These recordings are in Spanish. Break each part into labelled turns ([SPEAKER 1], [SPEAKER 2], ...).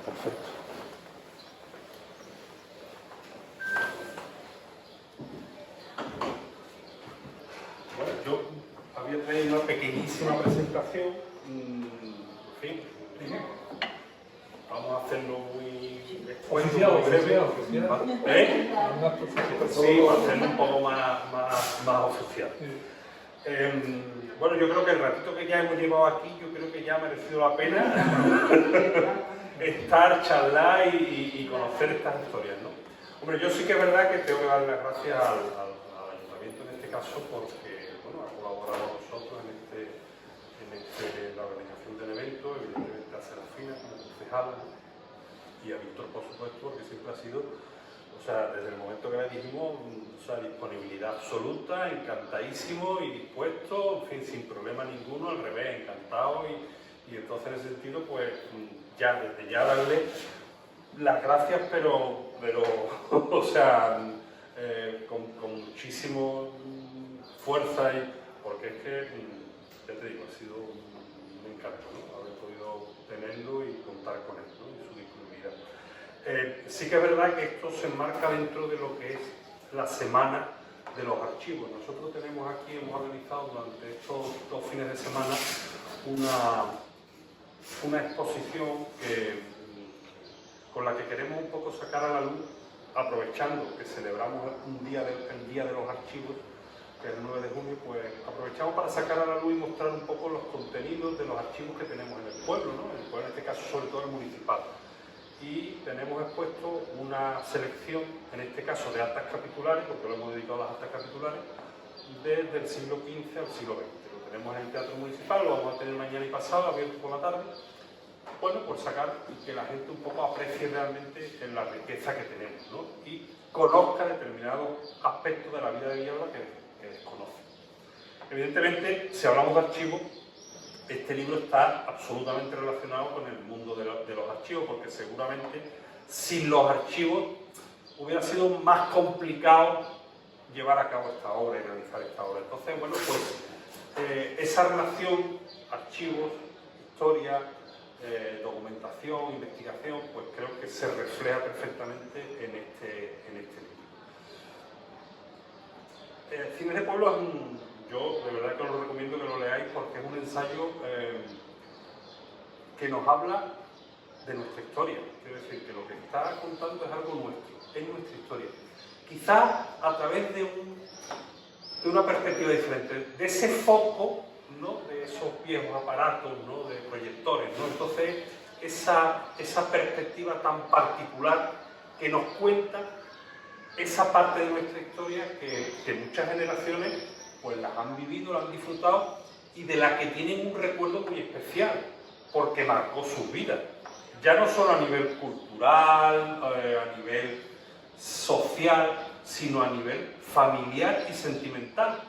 [SPEAKER 1] Perfecto. Bueno, yo había traído una pequeñísima presentación. En fin, vamos a hacerlo muy
[SPEAKER 2] Oficial.
[SPEAKER 1] ¿Eh? Sí, para hacerlo un poco más oficial. Bueno, yo creo que el ratito que ya hemos llevado aquí, yo creo que ya ha merecido la pena estar, charlar y conocer estas historias, ¿no? Hombre, yo sí que es verdad que tengo que dar las gracias al Ayuntamiento en este caso porque, bueno, ha colaborado con nosotros en la organización del evento, evidentemente a Serafina como concejala y a Víctor, por supuesto, porque siempre ha sido, o sea, desde el momento que le dijimos, o sea, disponibilidad absoluta, encantadísimo y dispuesto, en fin, sin problema ninguno, al revés, encantado y entonces en ese sentido, pues, ya, desde ya darle las gracias, pero o sea, con muchísimo fuerza, porque es que, ya te digo, ha sido un encanto, ¿no? Haber podido tenerlo y contar con él, ¿no? Y su disponibilidad. Sí que es verdad que esto se enmarca dentro de lo que es la semana de los archivos. Nosotros tenemos aquí, hemos organizado durante estos 2 fines de semana una exposición con la que queremos un poco sacar a la luz, aprovechando que celebramos el Día de los Archivos, que es el 9 de junio, pues aprovechamos para sacar a la luz y mostrar un poco los contenidos de los archivos que tenemos en el pueblo, ¿no? En el pueblo, en este caso, sobre todo el municipal. Y tenemos expuesto una selección, en este caso de actas capitulares, porque lo hemos dedicado a las actas capitulares, desde el siglo XV al siglo XX. Lo tenemos en el Teatro Municipal, lo vamos a tener mañana y pasado, abierto por la tarde. Bueno, por sacar y que la gente un poco aprecie realmente en la riqueza que tenemos, ¿no? Y conozca determinados aspectos de la vida de Villalba que desconoce. Evidentemente, si hablamos de archivos, este libro está absolutamente relacionado con el mundo de los archivos, porque seguramente sin los archivos hubiera sido más complicado llevar a cabo esta obra y realizar esta obra. Entonces, bueno, pues esa relación, archivos, historia, documentación, investigación, pues creo que se refleja perfectamente en este libro. Cines de Pueblo es yo de verdad que os lo recomiendo que lo leáis porque es un ensayo que nos habla de nuestra historia. Quiero decir que lo que está contando es algo nuestro, es nuestra historia. Quizás a través de una perspectiva diferente, de ese foco, ¿no? De esos viejos aparatos, ¿no? De proyectores, ¿no? Entonces, esa perspectiva tan particular que nos cuenta esa parte de nuestra historia que muchas generaciones pues las han vivido, la han disfrutado y de la que tienen un recuerdo muy especial, porque marcó sus vidas. Ya no solo a nivel cultural, a nivel social, sino a nivel familiar y sentimental,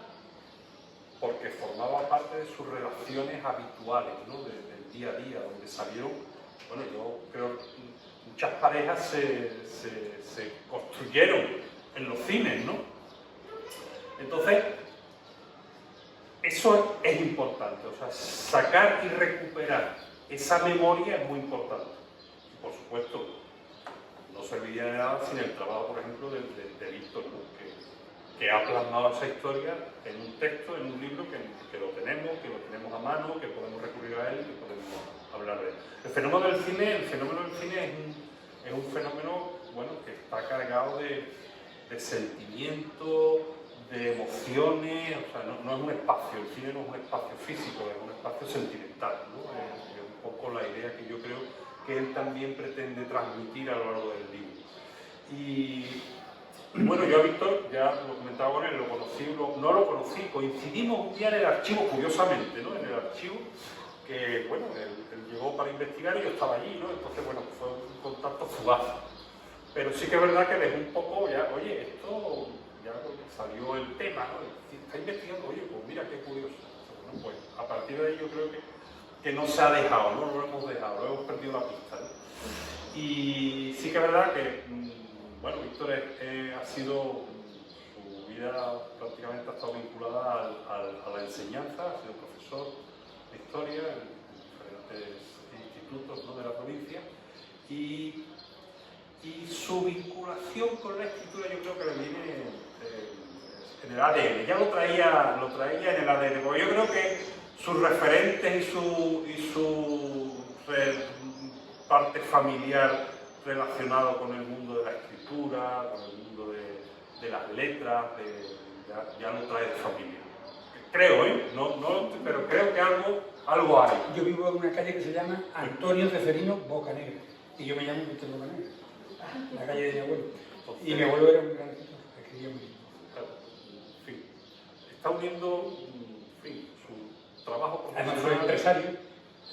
[SPEAKER 1] porque formaba parte de sus relaciones habituales, ¿no? Del día a día, donde salieron, bueno, yo creo que muchas parejas se construyeron en los cines, ¿no? Entonces, eso es importante, o sea, sacar y recuperar esa memoria es muy importante. Y por supuesto, no serviría de nada sin el trabajo, por ejemplo, de Víctor, ¿no? que ha plasmado esa historia en un texto, en un libro que lo tenemos a mano, que podemos recurrir a él y que podemos hablar de él. El fenómeno del cine es un fenómeno, bueno, que está cargado de sentimientos, de emociones, o sea, no es un espacio, el cine no es un espacio físico, es un espacio sentimental, ¿no? Es un poco la idea que yo creo que él también pretende transmitir a lo largo del libro. Y bueno, yo a Víctor, ya lo comentaba con él, no lo conocí, coincidimos un día en el archivo, curiosamente, ¿no? En el archivo, que bueno, él llegó para investigar y yo estaba allí, ¿no? Entonces, bueno, fue un contacto fugaz. Pero sí que es verdad que dejó un poco, ya, oye, esto, ya salió el tema, ¿no? Está investigando, oye, pues mira qué curioso. Bueno, pues a partir de ahí yo creo que no se ha dejado, ¿no? No lo hemos dejado, lo hemos perdido la pista, ¿no? Y sí que es verdad que, bueno, Víctor ha sido, su vida prácticamente ha estado vinculada a la enseñanza, ha sido profesor de historia en diferentes institutos, ¿no? de la provincia, y su vinculación con la escritura yo creo que le viene en el ADN, ya lo traía en el ADN, porque yo creo que sus referentes y su parte familiar relacionado con el mundo de la escritura, con el mundo de las letras, ya lo trae de familia. Creo, pero creo que algo hay.
[SPEAKER 2] Yo vivo en una calle que se llama Antonio Ceferino Bocanegra, y yo me llamo Víctor Bocanegra, la calle de mi abuelo. Y mi abuelo era un gran escritor, escribía muy bien.
[SPEAKER 1] En fin, está uniendo su trabajo profesional.
[SPEAKER 2] Además fue empresario, el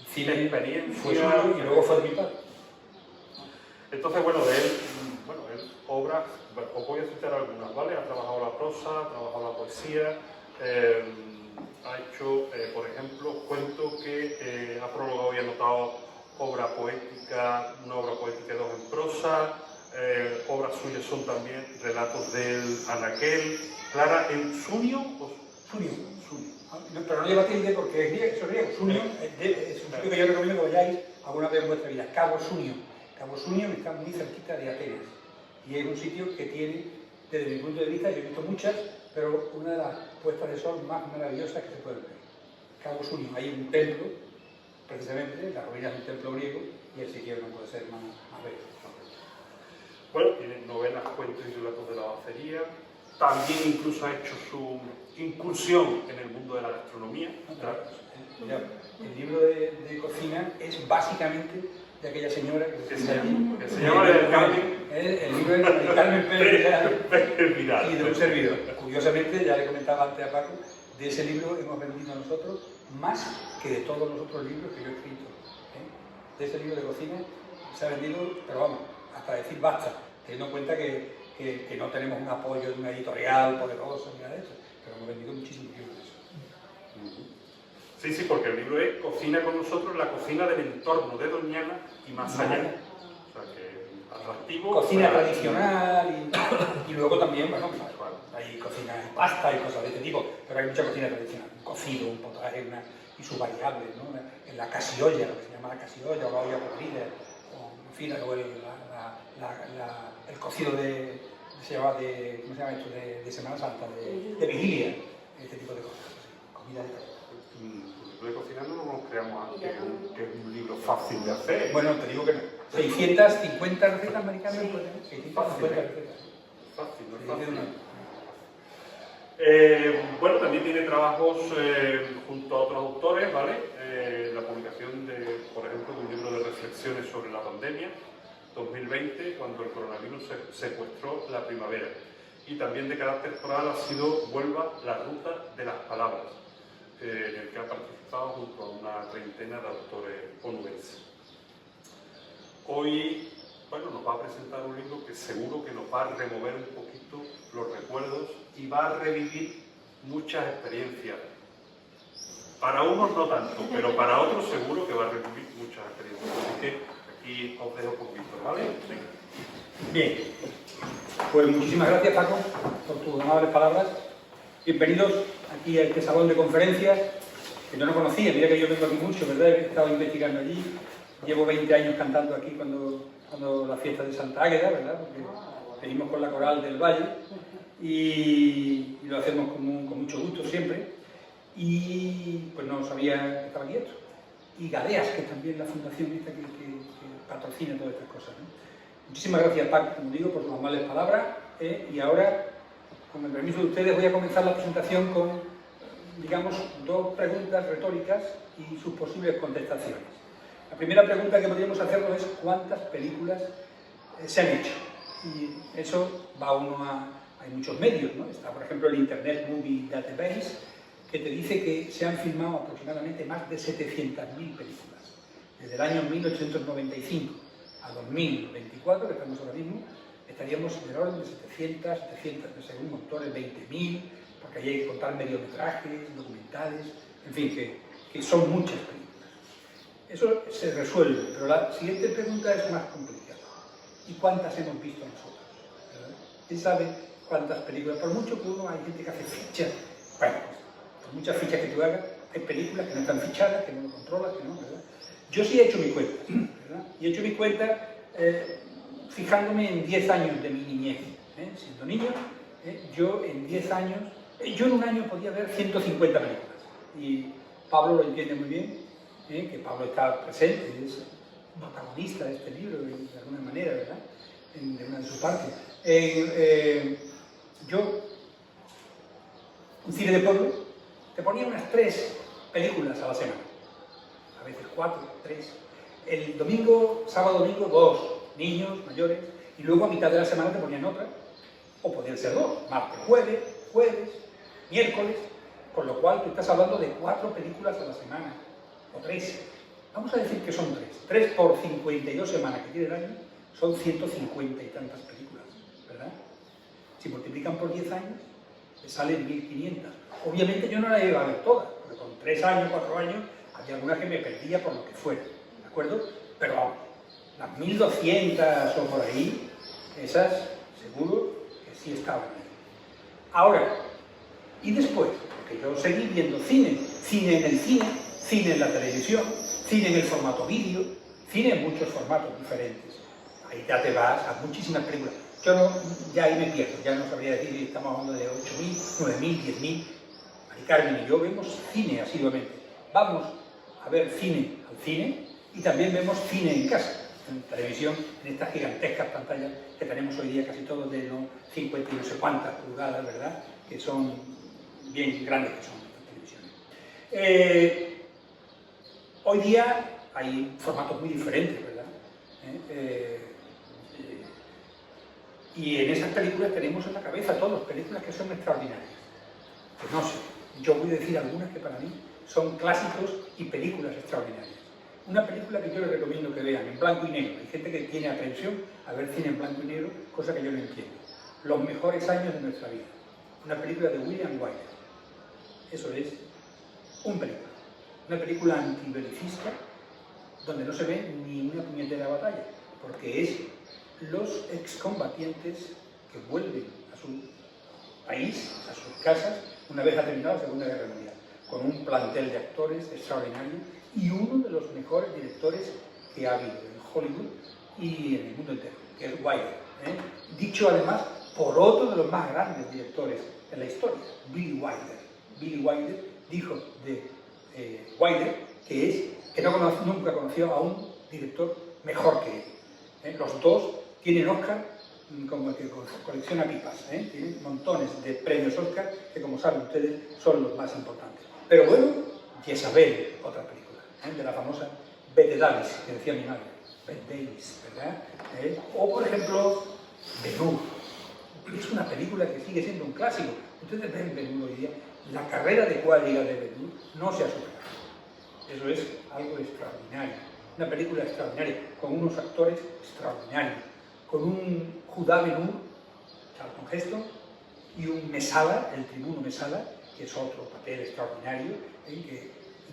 [SPEAKER 2] cine
[SPEAKER 1] experiencia,
[SPEAKER 2] fue suyo y luego fue de mi padre.
[SPEAKER 1] Entonces, bueno, de él obras, os voy a citar algunas, ¿vale? Ha trabajado la prosa, ha trabajado la poesía, ha hecho, por ejemplo, cuento que ha prologado y anotado una obra poética y 2 en prosa, obras suyas son también relatos del Anaquel, Clara, en Sunio.
[SPEAKER 2] Sunio. No, pero no lleva tilde porque es griego, eso es griego. Sunio es un sitio que yo recomiendo que vayáis alguna vez en vuestra vida. Cabo Sunio. Cabo Sunio está muy cerquita de Atenas y es un sitio que tiene, desde mi punto de vista, yo he visto muchas, pero una de las puestas de sol más maravillosas que se pueden ver. Cabo Sunio, hay un templo, precisamente, la ruina es un templo griego y el sitio no puede ser más bello.
[SPEAKER 1] Bueno, tiene novelas, cuentos y relatos de la bacería. También incluso ha hecho su incursión en el mundo de la gastronomía.
[SPEAKER 2] Mira, el libro de cocina es básicamente de aquella señora que se llama
[SPEAKER 1] el Carmen.
[SPEAKER 2] El libro de Carmen Pérez Vidal y de un servidor. Curiosamente, ya le comentaba antes a Paco, de ese libro hemos vendido nosotros más que de todos los otros libros que yo he escrito. De ese libro de cocina se ha vendido, pero vamos, hasta decir basta, teniendo en cuenta que no tenemos un apoyo de una editorial poderosa ni nada de eso, pero hemos vendido muchísimos libros de eso.
[SPEAKER 1] Sí, porque el libro es Cocina con nosotros, la cocina del entorno de Doñana y más allá. O sea que atractivo.
[SPEAKER 2] Cocina tradicional y luego también, bueno, hay cocina de pasta y cosas de este tipo, pero hay mucha cocina tradicional, un cocido, un potaje y sus variables, ¿no? En la casiolla, lo que se llama la casiolla o la olla podrida, en fin, o el cocido ¿cómo se llama esto? De Semana Santa, de vigilia, este tipo de cosas, comida de todo.
[SPEAKER 1] De cocina no nos creamos que es un libro fácil de hacer.
[SPEAKER 2] Bueno, te digo que no. 650 recetas americanas, pues, 650 recetas.
[SPEAKER 1] Fácil, no es fácil. Bueno, también tiene trabajos junto a otros autores, ¿vale? La publicación, por ejemplo, de un libro de reflexiones sobre la pandemia, 2020, cuando el coronavirus secuestró la primavera. Y también de carácter foral ha sido Huelva, la ruta de las palabras, en el que ha participado junto a una treintena de autores onubenses. Hoy, bueno, nos va a presentar un libro que seguro que nos va a remover un poquito los recuerdos y va a revivir muchas experiencias. Para unos no tanto, pero para otros seguro que va a revivir muchas experiencias. Así que aquí os dejo con Víctor, ¿vale? Venga.
[SPEAKER 2] Bien, pues muchísimas gracias, Paco, por tus amables palabras. Bienvenidos aquí a este salón de conferencias que yo no conocía. Mira que yo vengo aquí mucho, ¿verdad? He estado investigando allí. Llevo 20 años cantando aquí cuando la fiesta de Santa Águeda, ¿verdad? Porque venimos con la coral del Valle y lo hacemos con mucho gusto siempre. Y pues no sabía que estaba aquí esto. Y Galeas, que es también la fundación esta que patrocina todas estas cosas, ¿no? Muchísimas gracias, Paco, como digo, por sus amables palabras. Y ahora, con el permiso de ustedes, voy a comenzar la presentación con, digamos, 2 preguntas retóricas y sus posibles contestaciones. La primera pregunta que podríamos hacernos es ¿cuántas películas se han hecho? Y eso va uno hay muchos medios, ¿no? Está, por ejemplo, el Internet Movie Database, que te dice que se han filmado aproximadamente más de 700.000 películas. Desde el año 1895 a 2024, que estamos ahora mismo, estaríamos en el orden de 700, según autores, 20.000, porque ahí hay que contar mediometrajes, documentales, en fin, que son muchas películas. Eso se resuelve, pero la siguiente pregunta es más complicada. ¿Y cuántas hemos visto nosotros? ¿Verdad? ¿Quién sabe cuántas películas? Por mucho que uno, hay gente que hace fichas. Bueno, pues, por muchas fichas que tú hagas, hay películas que no están fichadas, que no lo controlas, que no, ¿verdad? Yo sí he hecho mi cuenta, ¿verdad? Y he hecho mi cuenta fijándome en 10 años de mi niñez. Siendo niño, yo en 10 años, yo en un año podía ver 150 películas. Y Pablo lo entiende muy bien, que Pablo está presente, es protagonista de este libro, de alguna manera, ¿verdad? De una de sus partes. Yo, un cine de pueblo, te ponía unas 3 películas a la semana. A veces 4, 3. El domingo, sábado, domingo, 2, niños, mayores, y luego a mitad de la semana te ponían otra, o podían ser 2, martes, jueves, miércoles, con lo cual tú estás hablando de 4 películas a la semana, o 3. Vamos a decir que son 3. 3 por 52 semanas que tiene el año, son 150 y tantas películas, ¿verdad? Si multiplican por 10 años, te salen 1500. Obviamente yo no las iba a ver todas, porque con 3 años, 4 años, había algunas que me perdía por lo que fuera, ¿de acuerdo? Pero vamos, las 1200 o por ahí, esas seguro que sí estaban ahí. Ahora, y después, porque yo seguí viendo cine en el cine en la televisión, cine en el formato vídeo, cine en muchos formatos diferentes. Ahí ya te vas a muchísimas películas. Yo no, ya ahí me pierdo, ya no sabría decir si estamos hablando de 8.000, 9.000, 10.000. Mari Carmen y yo vemos cine asiduamente. Vamos a ver cine al cine y también vemos cine en casa, en televisión, en estas gigantescas pantallas que tenemos hoy día casi todos de no 50 y no sé cuántas pulgadas, ¿verdad? Que son bien grandes que son estas televisiones. Hoy día hay formatos muy diferentes, ¿verdad? Y en esas películas tenemos en la cabeza todas películas que son extraordinarias. Pues no sé, yo voy a decir algunas que para mí son clásicos y películas extraordinarias. Una película que yo les recomiendo que vean en blanco y negro. Hay gente que tiene aprensión a ver cine en blanco y negro, cosa que yo no entiendo. Los mejores años de nuestra vida. Una película de William Wyler. Eso es un película. Una película antibelicista donde no se ve ni una puñetera batalla, porque es los excombatientes que vuelven a su país, a sus casas, una vez ha terminado la Segunda Guerra Mundial, con un plantel de actores extraordinario y uno de los mejores directores que ha habido en Hollywood y en el mundo entero, que es Wyler. Dicho además por otro de los más grandes directores en la historia, Billy Wilder. Billy Wilder dijo de Wyler que nunca conoció a un director mejor que él. Los dos tienen Oscar como el que colecciona pipas, tienen montones de premios Oscar que, como saben ustedes, son los más importantes. Pero bueno, Jezabel, otra película, de la famosa Bette Davis, que decía mi madre, Bette Davis, ¿verdad? O, por ejemplo, Ben-Hur. Es una película que sigue siendo un clásico. Ustedes ven Ben-Hur hoy día, la carrera de cuadriga de Ben-Hur no se ha superado. Eso es algo extraordinario. Una película extraordinaria, con unos actores extraordinarios, con un Judá Ben-Hur, Charlton Heston, y un Mesala, el tribuno Mesala, que es otro papel extraordinario,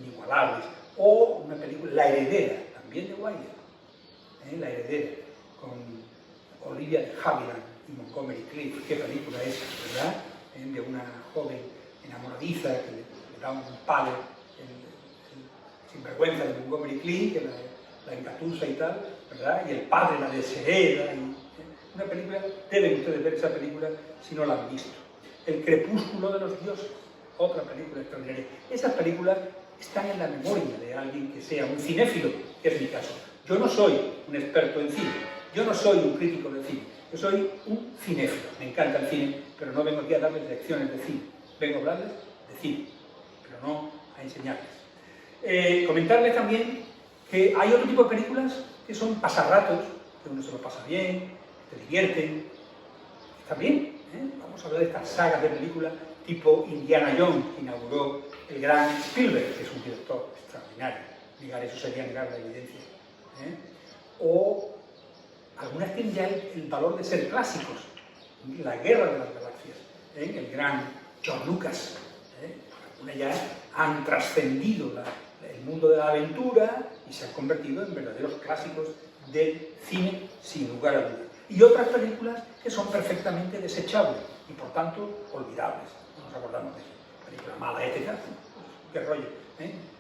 [SPEAKER 2] inigualable. O una película, La Heredera, también de Wyler, La Heredera, con Olivia de Havilland y Montgomery Clift. Qué película es, ¿verdad? De una joven enamoradiza que le da un palo sinvergüenza de Montgomery Clift, que la encatusa y tal, ¿verdad? Y el padre la deshereda. Una película, deben ustedes ver esa película si no la han visto. El crepúsculo de los dioses, otra película extraordinaria. Esas películas están en la memoria de alguien que sea un cinéfilo, que es mi caso. Yo no soy un experto en cine, yo no soy un crítico de cine, yo soy un cinéfilo. Me encanta el cine, pero no vengo aquí a darles lecciones de cine. Vengo a hablarles de cine, pero no a enseñarles. Comentarles también que hay otro tipo de películas que son pasarratos, que uno se lo pasa bien, que te divierten, está bien. Vamos a hablar de estas sagas de películas tipo Indiana Jones, que inauguró el gran Spielberg, que es un director extraordinario. Negar eso sería negar la evidencia. O algunas tienen ya el valor de ser clásicos. La Guerra de las Galaxias, el gran George Lucas. Algunas ya han trascendido el mundo de la aventura y se han convertido en verdaderos clásicos del cine, sin lugar a dudas. Y otras películas que son perfectamente desechables y por tanto olvidables. No nos acordamos de eso. Película mala, ética, qué rollo.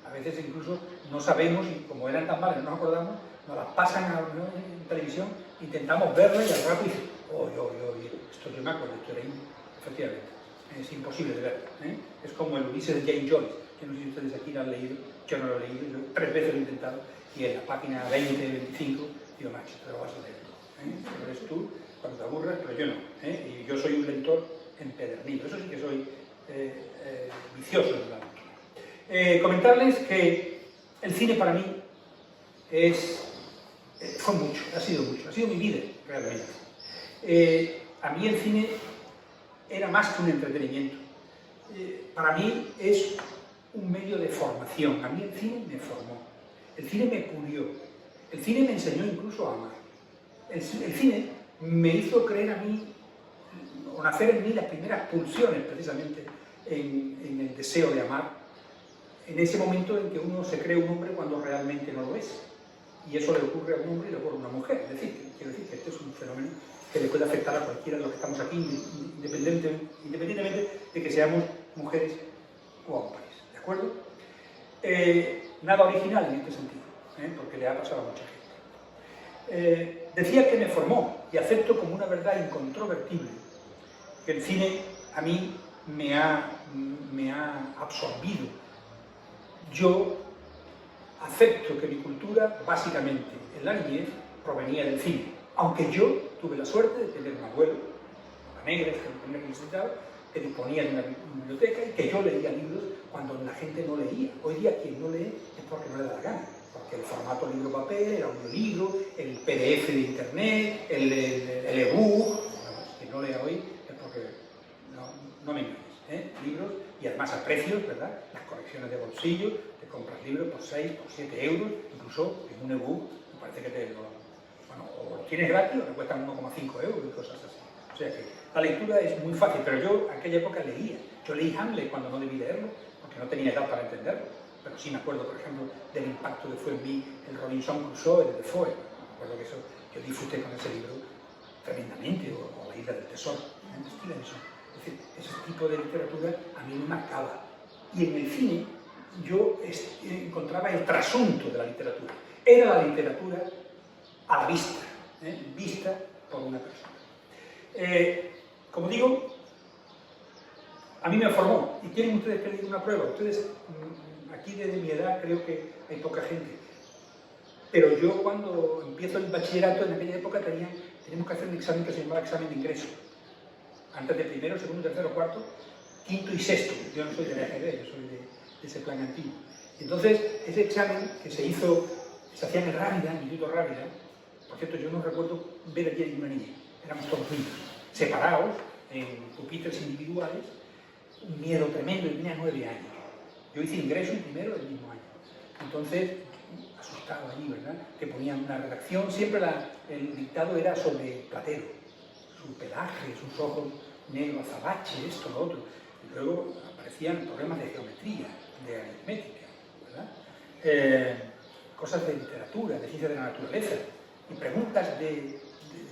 [SPEAKER 2] A veces incluso no sabemos, y como eran tan malas, no nos acordamos, nos las pasan en televisión, intentamos verla y al rato dices, esto yo me acuerdo, esto era efectivamente, es imposible de ver. Es como el Ulises de James Joyce, que no sé si ustedes aquí lo han leído, yo no lo he leído, yo 3 veces lo he intentado, y en la página 20, 25, digo, macho, te lo vas a leer. Lo lees tú cuando te aburras, pero yo no. Y yo soy un lector empedernido, eso sí que soy vicioso en la lectura. Comentarles que el cine para mí fue mucho, ha sido mi vida realmente. A mí el cine era más que un entretenimiento. Para mí es un medio de formación. A mí el cine me formó, el cine me pulió, el cine me enseñó incluso a amar. El cine me hizo creer a mí, o nacer en mí las primeras pulsiones precisamente en el deseo de amar, en ese momento en que uno se cree un hombre cuando realmente no lo es. Y eso le ocurre a un hombre y le ocurre a una mujer. Es decir, quiero decir que este es un fenómeno que le puede afectar a cualquiera de los que estamos aquí, independientemente de que seamos mujeres o hombres. ¿De acuerdo? Nada original en este sentido, porque le ha pasado a mucha gente. Decía que me formó, y acepto como una verdad incontrovertible, que el cine a mí me ha absorbido. Yo acepto que mi cultura, básicamente en la niñez, provenía del cine, aunque yo tuve la suerte de tener un abuelo, la negra, que disponía de una biblioteca y que yo leía libros cuando la gente no leía. Hoy día quien no lee es porque no le da la gana, porque el formato libro-papel, el audiolibro, el PDF de internet, el ebook, quien no lea hoy es porque no me engañes, libros, y además a precios, ¿verdad? Las colecciones de bolsillo, te compras libros por 6, por 7 euros, incluso en un ebook, me parece que o lo tienes gratis o te cuestan 1,5 euros y cosas así. O sea que la lectura es muy fácil, pero yo en aquella época leía. Yo leí Hamlet cuando no debí leerlo, porque no tenía edad para entenderlo, pero sí me acuerdo, por ejemplo, del impacto que fue en mí el Robinson Crusoe de Defoe. Me acuerdo que eso, yo disfruté con ese libro tremendamente, o La isla del tesoro, de Stevenson. Es decir, ese tipo de literatura a mí me marcaba. Y en el cine yo encontraba el trasunto de la literatura. Era la literatura a la vista, vista por una persona. Como digo, a mí me formó. ¿Y quieren ustedes que les diga una prueba? Ustedes, aquí desde mi edad creo que hay poca gente. Pero yo cuando empiezo el bachillerato, en aquella época teníamos que hacer un examen que se llamaba examen de ingreso. Antes de primero, segundo, tercero, cuarto, quinto y sexto. Yo no soy de la EGB, yo soy de ese plan antiguo. Entonces, ese examen que se hacía en el Rábida, en el Instituto Rábida. Por cierto, yo no recuerdo ver allí a una niña. Éramos todos niños, separados, en pupitres individuales, un miedo tremendo, y tenía 9 años. Yo hice ingreso en primero del mismo año. Entonces, asustado allí, ¿verdad? Que ponían una redacción, siempre el dictado era sobre Platero, su pelaje, sus ojos negros, azabache, esto, lo otro. Y luego aparecían problemas de geometría, de aritmética, ¿verdad? Cosas de literatura, de ciencia de la naturaleza, y preguntas de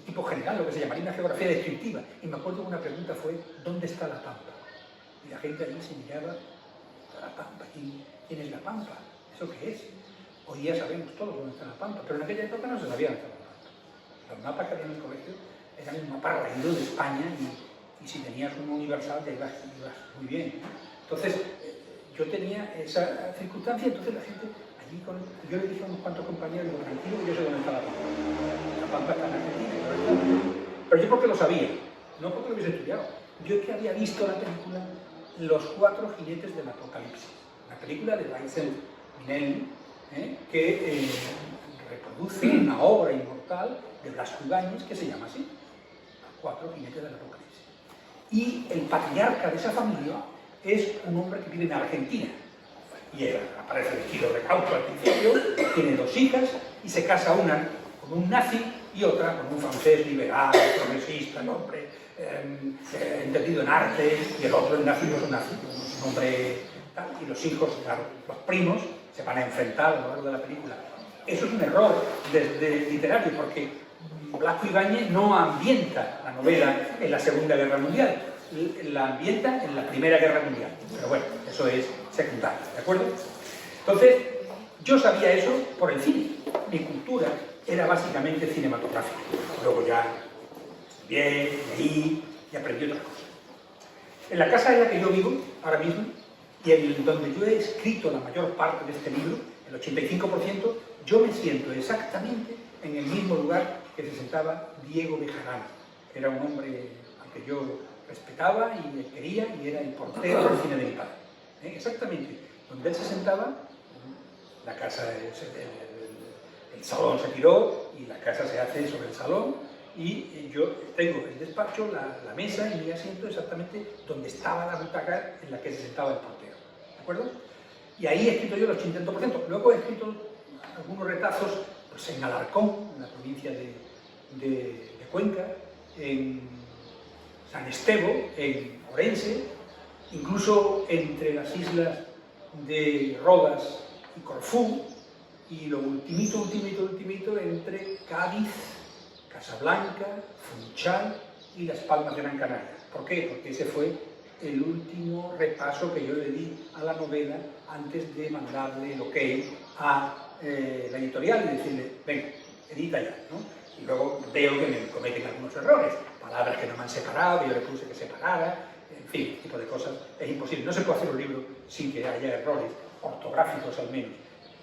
[SPEAKER 2] tipo general, lo que se llamaría una geografía descriptiva. Y me acuerdo que una pregunta fue, ¿dónde está la Pampa? Y la gente allí se miraba, la Pampa, ¿quién es la Pampa? ¿Eso qué es? Hoy día sabemos todos dónde está la Pampa, pero en aquella época no se sabía dónde estaba la Pampa. Los mapas que había en el colegio eran un mapa raído de España y si tenías uno universal te ibas muy bien, ¿no? Entonces, yo tenía esa circunstancia, entonces la gente allí, yo le dije a unos cuantos compañeros, digo, tranquilo, que yo sé dónde está la Pampa. La Pampa está en Argentina, pero yo porque lo sabía, no porque lo hubiese estudiado. Yo es que había visto la película Los 4 jinetes del Apocalipsis, la película de Vincent Minnelli, que reproduce una obra inmortal de Blas Ibáñez que se llama así, Los 4 jinetes del Apocalipsis. Y el patriarca de esa familia es un hombre que vive en Argentina. Y él aparece vestido de caucho al principio, tiene 2 hijas y se casa una con un nazi y otra con un francés liberal, progresista, el hombre entendido en arte, y el otro, el nazi, no es un nazi, es un hombre tal, y los hijos, claro, los primos, se van a enfrentar a lo largo de la película. Eso es un error literario, porque Blasco Ibáñez no ambienta la novela en la Segunda Guerra Mundial, la ambienta en la Primera Guerra Mundial. Pero bueno, eso es secundario, ¿de acuerdo? Entonces, yo sabía eso por el cine. Mi cultura era básicamente cinematográfica. Luego ya estudié, leí y aprendí otras cosas. En la casa en la que yo vivo, ahora mismo, y en donde yo he escrito la mayor parte de este libro, el 85%, yo me siento exactamente en el mismo lugar que se sentaba Diego Bejarano, que era un hombre al que yo respetaba y le quería, y era el portero del cine de mi padre. Exactamente donde él se sentaba, la casa, el salón se tiró y la casa se hace sobre el salón, y yo tengo el despacho, la mesa y mi asiento exactamente donde estaba la butaca en la que se sentaba el portero, ¿de acuerdo? Y ahí he escrito yo el 80%. Luego he escrito algunos retazos pues, en Alarcón, en la provincia de Cuenca, en San Estevo, en Orense, incluso entre las islas de Rodas y Corfú, y lo ultimito entre Cádiz, Casablanca, Funchal y Las Palmas de Gran Canaria. ¿Por qué? Porque ese fue el último repaso que yo le di a la novela antes de mandarle el ok a la editorial y decirle, venga, edita ya, ¿no? Y luego veo que me cometen algunos errores, palabras que no me han separado, yo le puse que separara, en fin, tipo de cosas. Es imposible, no se puede hacer un libro sin que haya errores ortográficos al menos.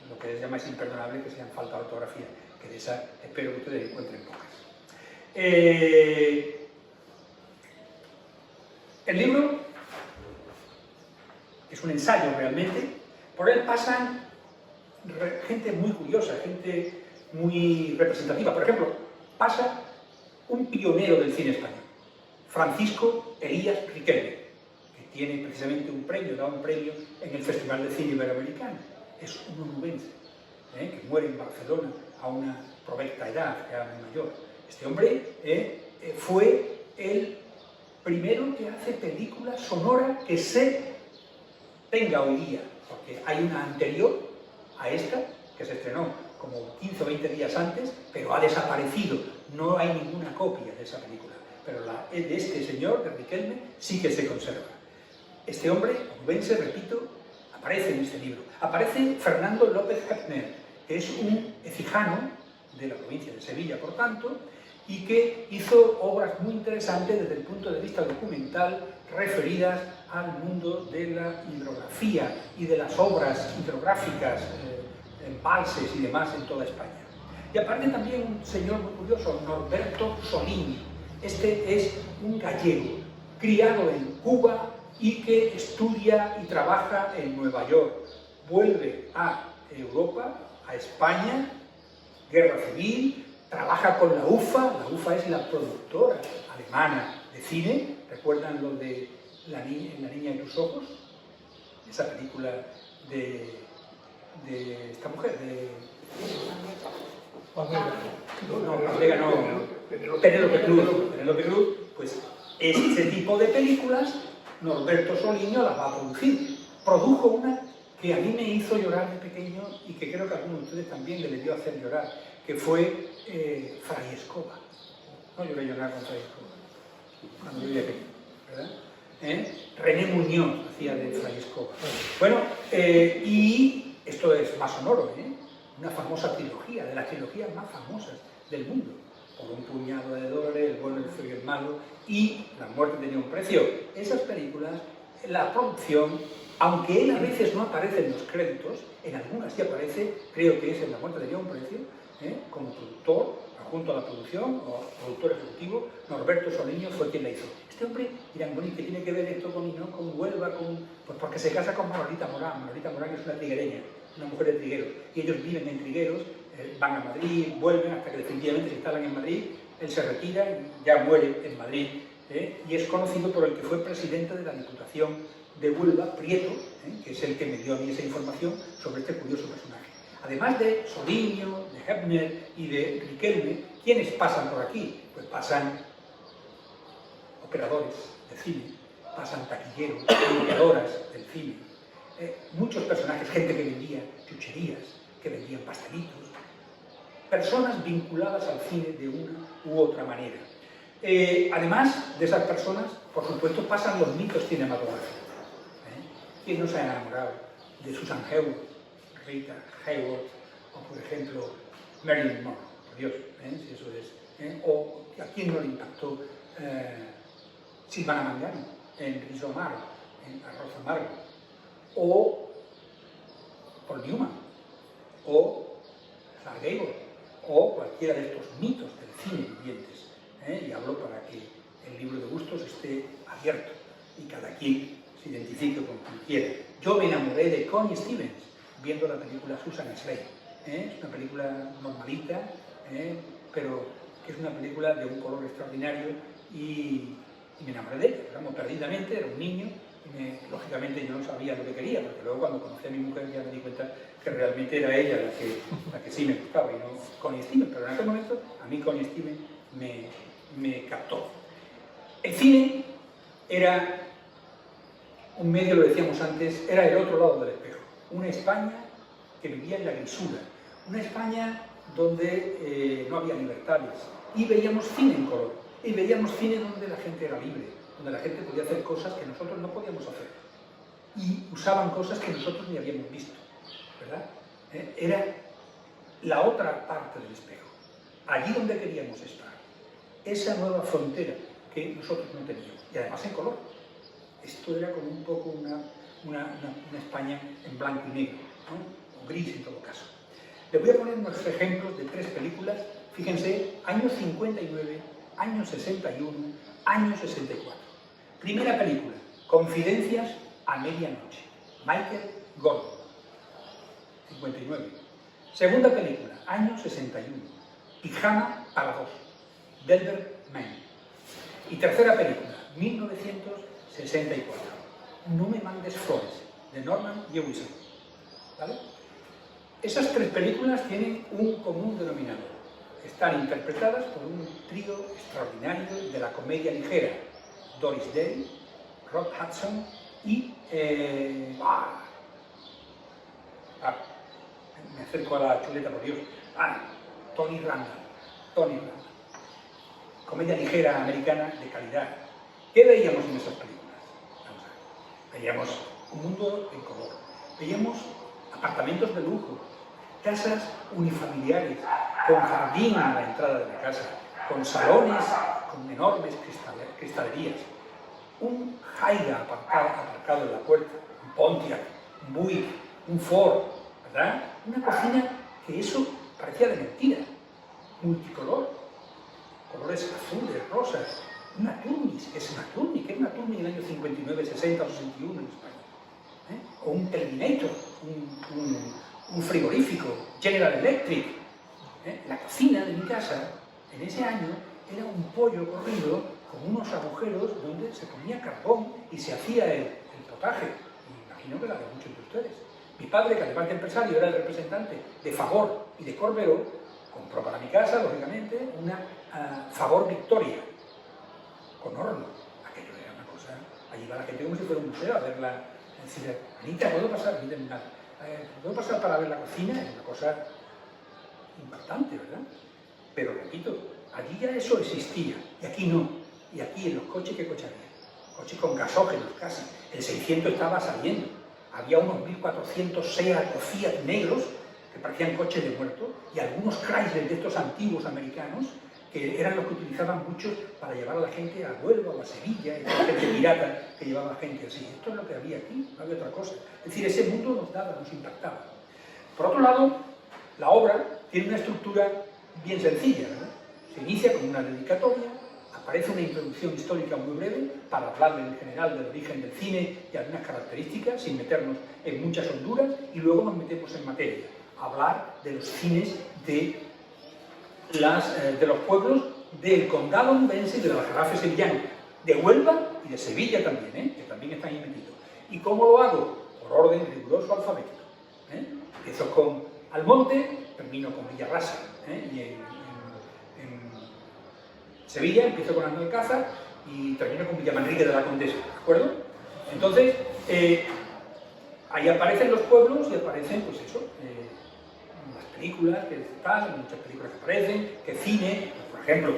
[SPEAKER 2] Lo que les llama es imperdonable que sean falta de ortografía, que de esa espero que ustedes encuentren pocas. El libro es un ensayo realmente, por él pasan gente muy curiosa, gente muy representativa. Por ejemplo, pasa un pionero del cine español, Francisco Elías Riquelme, que tiene precisamente un premio, da un premio en el Festival de Cine Iberoamericano. Es un onubense, que muere en Barcelona a una provecta edad, que era muy mayor. Este hombre fue el primero que hace película sonora que se tenga hoy día, porque hay una anterior a esta, que se estrenó como 15 o 20 días antes, pero ha desaparecido, no hay ninguna copia de esa película, pero la de este señor, de Riquelme, sí que se conserva. Este hombre, onubense, repito, aparece en este libro. Aparece Fernando López Hepner, que es un ecijano de la provincia de Sevilla, por tanto, y que hizo obras muy interesantes desde el punto de vista documental referidas al mundo de la hidrografía y de las obras hidrográficas, embalses y demás en toda España. Y aparece también un señor muy curioso, Norberto Solini. Este es un gallego, criado en Cuba y que estudia y trabaja en Nueva York. Vuelve a Europa, a España, guerra civil, trabaja con la UFA es la productora alemana de cine. ¿Recuerdan lo de La niña y tus ojos? Esa película de esta mujer, de... Penélope Cruz, pues ese tipo de películas Norberto Solini las va a producir. Produjo una que a mí me hizo llorar de pequeño y que creo que a algunos de ustedes también le debió hacer llorar, que fue Fray Escoba. No lloré llorar con Fray Escoba, cuando yo era pequeño, ¿verdad? René Muñoz hacía de Fray Escoba. Bueno, y esto es más sonoro, una famosa trilogía, de las trilogías más famosas del mundo. Por un puñado de dólares, El bueno, el feo y el malo, y La muerte tenía un precio. Esas películas, la producción, aunque él a veces no aparece en los créditos, en algunas sí aparece, creo que es en La muerte tenía un precio, como productor, junto a la producción, o productor ejecutivo, Norberto Solini fue quien la hizo. Este hombre, dirán, bueno, ¿y qué tiene que ver esto con Huelva? Pues porque se casa con Manolita Morán. Manolita Morán es una triguereña, una mujer de Trigueros, y ellos viven en Trigueros, van a Madrid, vuelven hasta que definitivamente se instalan en Madrid. Él se retira y ya muere en Madrid, y es conocido por el que fue presidente de la Diputación de Huelva, Prieto, que es el que me dio a mí esa información sobre este curioso personaje. Además de Solini, de Hepner y de Riquelme, ¿quiénes pasan por aquí? Pues pasan operadores de cine, pasan taquilleros, limpiadoras del cine, muchos personajes, gente que vendía chucherías, que vendían pastelitos, personas vinculadas al cine de una u otra manera. Además de esas personas, por supuesto, pasan los mitos cinematográficos. ¿Quién no se ha enamorado de Susan Heyward, Rita Hayworth, o por ejemplo Marilyn Monroe, por Dios, si eso es, o a quién no le impactó Silvana Mangano en Riso Amaro, en Arroz Amargo, o Paul Newman, o Clark Gable, o cualquiera de estos mitos del cine vivientes. Y hablo para que el libro de gustos esté abierto y cada quien se identifique con quien quiera. Yo me enamoré de Connie Stevens viendo la película Susan Slade. Es una película normalita, pero que es una película de un color extraordinario y me enamoré de ella, digamos, perdidamente, era un niño y lógicamente yo no sabía lo que quería, porque luego cuando conocí a mi mujer ya me di cuenta que realmente era ella la que sí me gustaba y no Connie Stevens, pero en aquel momento a mí Connie Stevens me captó. El cine era un medio, lo decíamos antes, era el otro lado del espejo, una España que vivía en la grisura, una España donde no había libertades y veíamos cine en color, y veíamos cine donde la gente era libre, donde la gente podía hacer cosas que nosotros no podíamos hacer y usaban cosas que nosotros ni habíamos visto, ¿verdad? Era la otra parte del espejo, allí donde queríamos estar, esa nueva frontera que nosotros no teníamos, y además en color. Esto era como un poco una España en blanco y negro, ¿no? O gris en todo caso. Les voy a poner unos ejemplos de 3 películas, fíjense, años 59, años 61, años 64. Primera película, Confidencias a medianoche, Michael Gordon, 59. Segunda película, año 61, Pijama para dos, Delbert Mann. Y tercera película, 1964, No me mandes flores, de Norman Jewison. ¿Vale? Esas 3 películas tienen un común denominador. Están interpretadas por un trío extraordinario de la comedia ligera, Doris Day, Rock Hudson y... me acerco a la chuleta, por Dios. Tony Randall. Comedia ligera americana de calidad. ¿Qué veíamos en esas películas? Vamos a ver. Veíamos un mundo en color. Veíamos apartamentos de lujo, casas unifamiliares, con jardín a la entrada de la casa, con salones con enormes cristalerías, un Haiga aparcado en la puerta, un Pontiac, un Buick, un Ford, ¿verdad? Una cocina que eso parecía de mentira, multicolor, colores azules, rosas, una Turnis, que es una Turnis, que era una Turnis en el año 59, 60 o 61 en España, o un Terminator, un frigorífico, General Electric. La cocina de mi casa, en ese año, era un pollo corrido con unos agujeros donde se ponía carbón y se hacía el potaje. Me imagino que la de muchos de ustedes. Mi padre, que además de empresario, era el representante de Fagor y de Corbero, compró para mi casa, lógicamente, una Fagor Victoria, con horno. Aquello era una cosa... Allí va la gente como si fuera un museo a verla. Decir, Anita, ¿puedo pasar? ¿Puedo pasar para ver la cocina? Es una cosa impactante, ¿verdad? Pero repito, allí ya eso existía, y aquí no. Y aquí en los coches, ¿qué coches había? Coches con gasógenos casi. El 600 estaba saliendo. Había unos 1400 Seat o Fiat negros que parecían coches de muerto, y algunos Chrysler de estos antiguos americanos que eran los que utilizaban muchos para llevar a la gente a Huelva o a Sevilla, y la gente pirata que llevaba gente así. Esto es lo que había aquí, no había otra cosa. Es decir, ese mundo nos daba, nos impactaba. Por otro lado, la obra tiene una estructura bien sencilla, ¿verdad? Se inicia con una dedicatoria, aparece una introducción histórica muy breve para hablarle en general del origen del cine y algunas características, sin meternos en muchas honduras, y luego nos metemos en materia, hablar de los cines de los pueblos del condado nubense y de la Aljafe sevillano, de Huelva y de Sevilla también, que también están ahí metidos. ¿Y cómo lo hago? Por orden riguroso alfabético. Empiezo con Almonte, termino con Villarrasa, y en Sevilla empiezo con Alcázar y termino con Villamanrique de la Condesa, ¿de acuerdo? Entonces, ahí aparecen los pueblos y aparecen, pues eso, las películas, que tal, muchas películas que aparecen, que cine, pues, por ejemplo,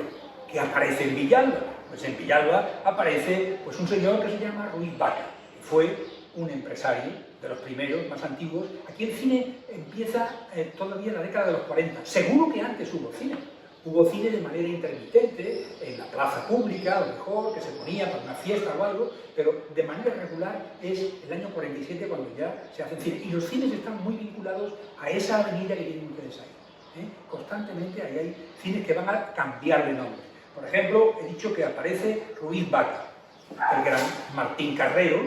[SPEAKER 2] que aparece en Villalba. Pues en Villalba aparece pues, un señor que se llama Ruiz Vaca, que fue un empresario de los primeros, más antiguos. Aquí el cine empieza todavía en la década de los 40. Seguro que antes hubo cine. Hubo cine de manera intermitente, en la plaza pública, a lo mejor, que se ponía para una fiesta o algo, pero de manera regular es el año 47 cuando ya se hace cine. Y los cines están muy vinculados a esa avenida que tienen ustedes ahí. Constantemente ahí hay cines que van a cambiar de nombre. Por ejemplo, he dicho que aparece Ruiz Vaca, el gran Martín Carrero,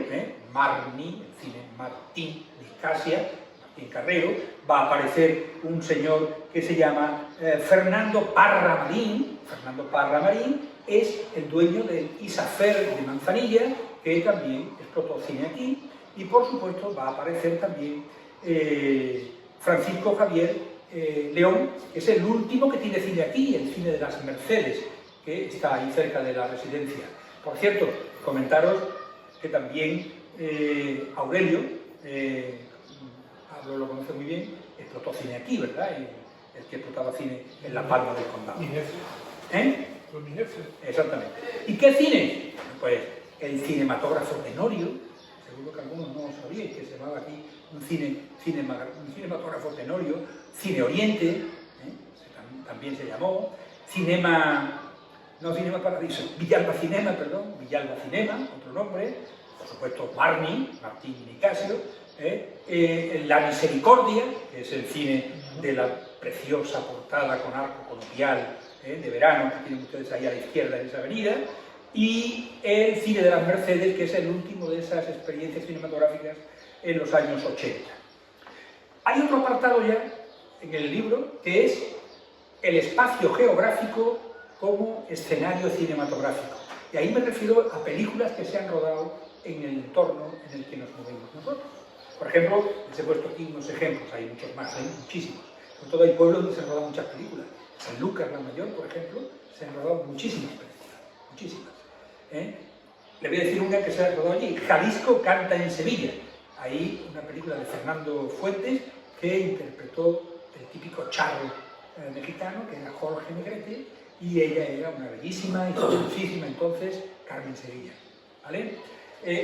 [SPEAKER 2] Marni, el cine Martín de Casia, Martín Carrero. Va a aparecer un señor que se llama Fernando Parra Marín. Fernando Parra Marín es el dueño del Isafer de Manzanilla, que también explotó cine aquí. Y por supuesto va a aparecer también Francisco Javier León, que es el último que tiene cine aquí, el cine de las Mercedes, que está ahí cerca de la residencia. Por cierto, comentaros que también Aurelio, Pablo lo conoce muy bien, explotó cine aquí, ¿verdad? El que explotaba cine en La Palma del Condado. Exactamente. ¿Y qué cine? Pues el cinematógrafo Tenorio, seguro que algunos no sabíais que se llamaba aquí un cinematógrafo Tenorio, Cine Oriente, también se llamó, Cinema Paradiso, Villalba Cinema, otro nombre, por supuesto Martín Nicasio, La Misericordia, que es el cine de la preciosa portada con arco conopial de verano, que tienen ustedes ahí a la izquierda en esa avenida, y el cine de las Mercedes, que es el último de esas experiencias cinematográficas en los años 80. Hay otro apartado ya en el libro, que es el espacio geográfico como escenario cinematográfico. Y ahí me refiero a películas que se han rodado en el entorno en el que nos movemos nosotros. Por ejemplo, les he puesto aquí unos ejemplos, hay muchos más, hay muchísimos. Sobre todo hay pueblos donde se han rodado muchas películas. En Sanlúcar, la Mayor, por ejemplo, se han rodado muchísimas películas, muchísimas. Le voy a decir una que se ha rodado allí, Jalisco canta en Sevilla. Ahí una película de Fernando Fuentes que interpretó el típico charro mexicano, que era Jorge Negrete, y ella era una bellísima y famosísima entonces Carmen Sevilla, ¿vale?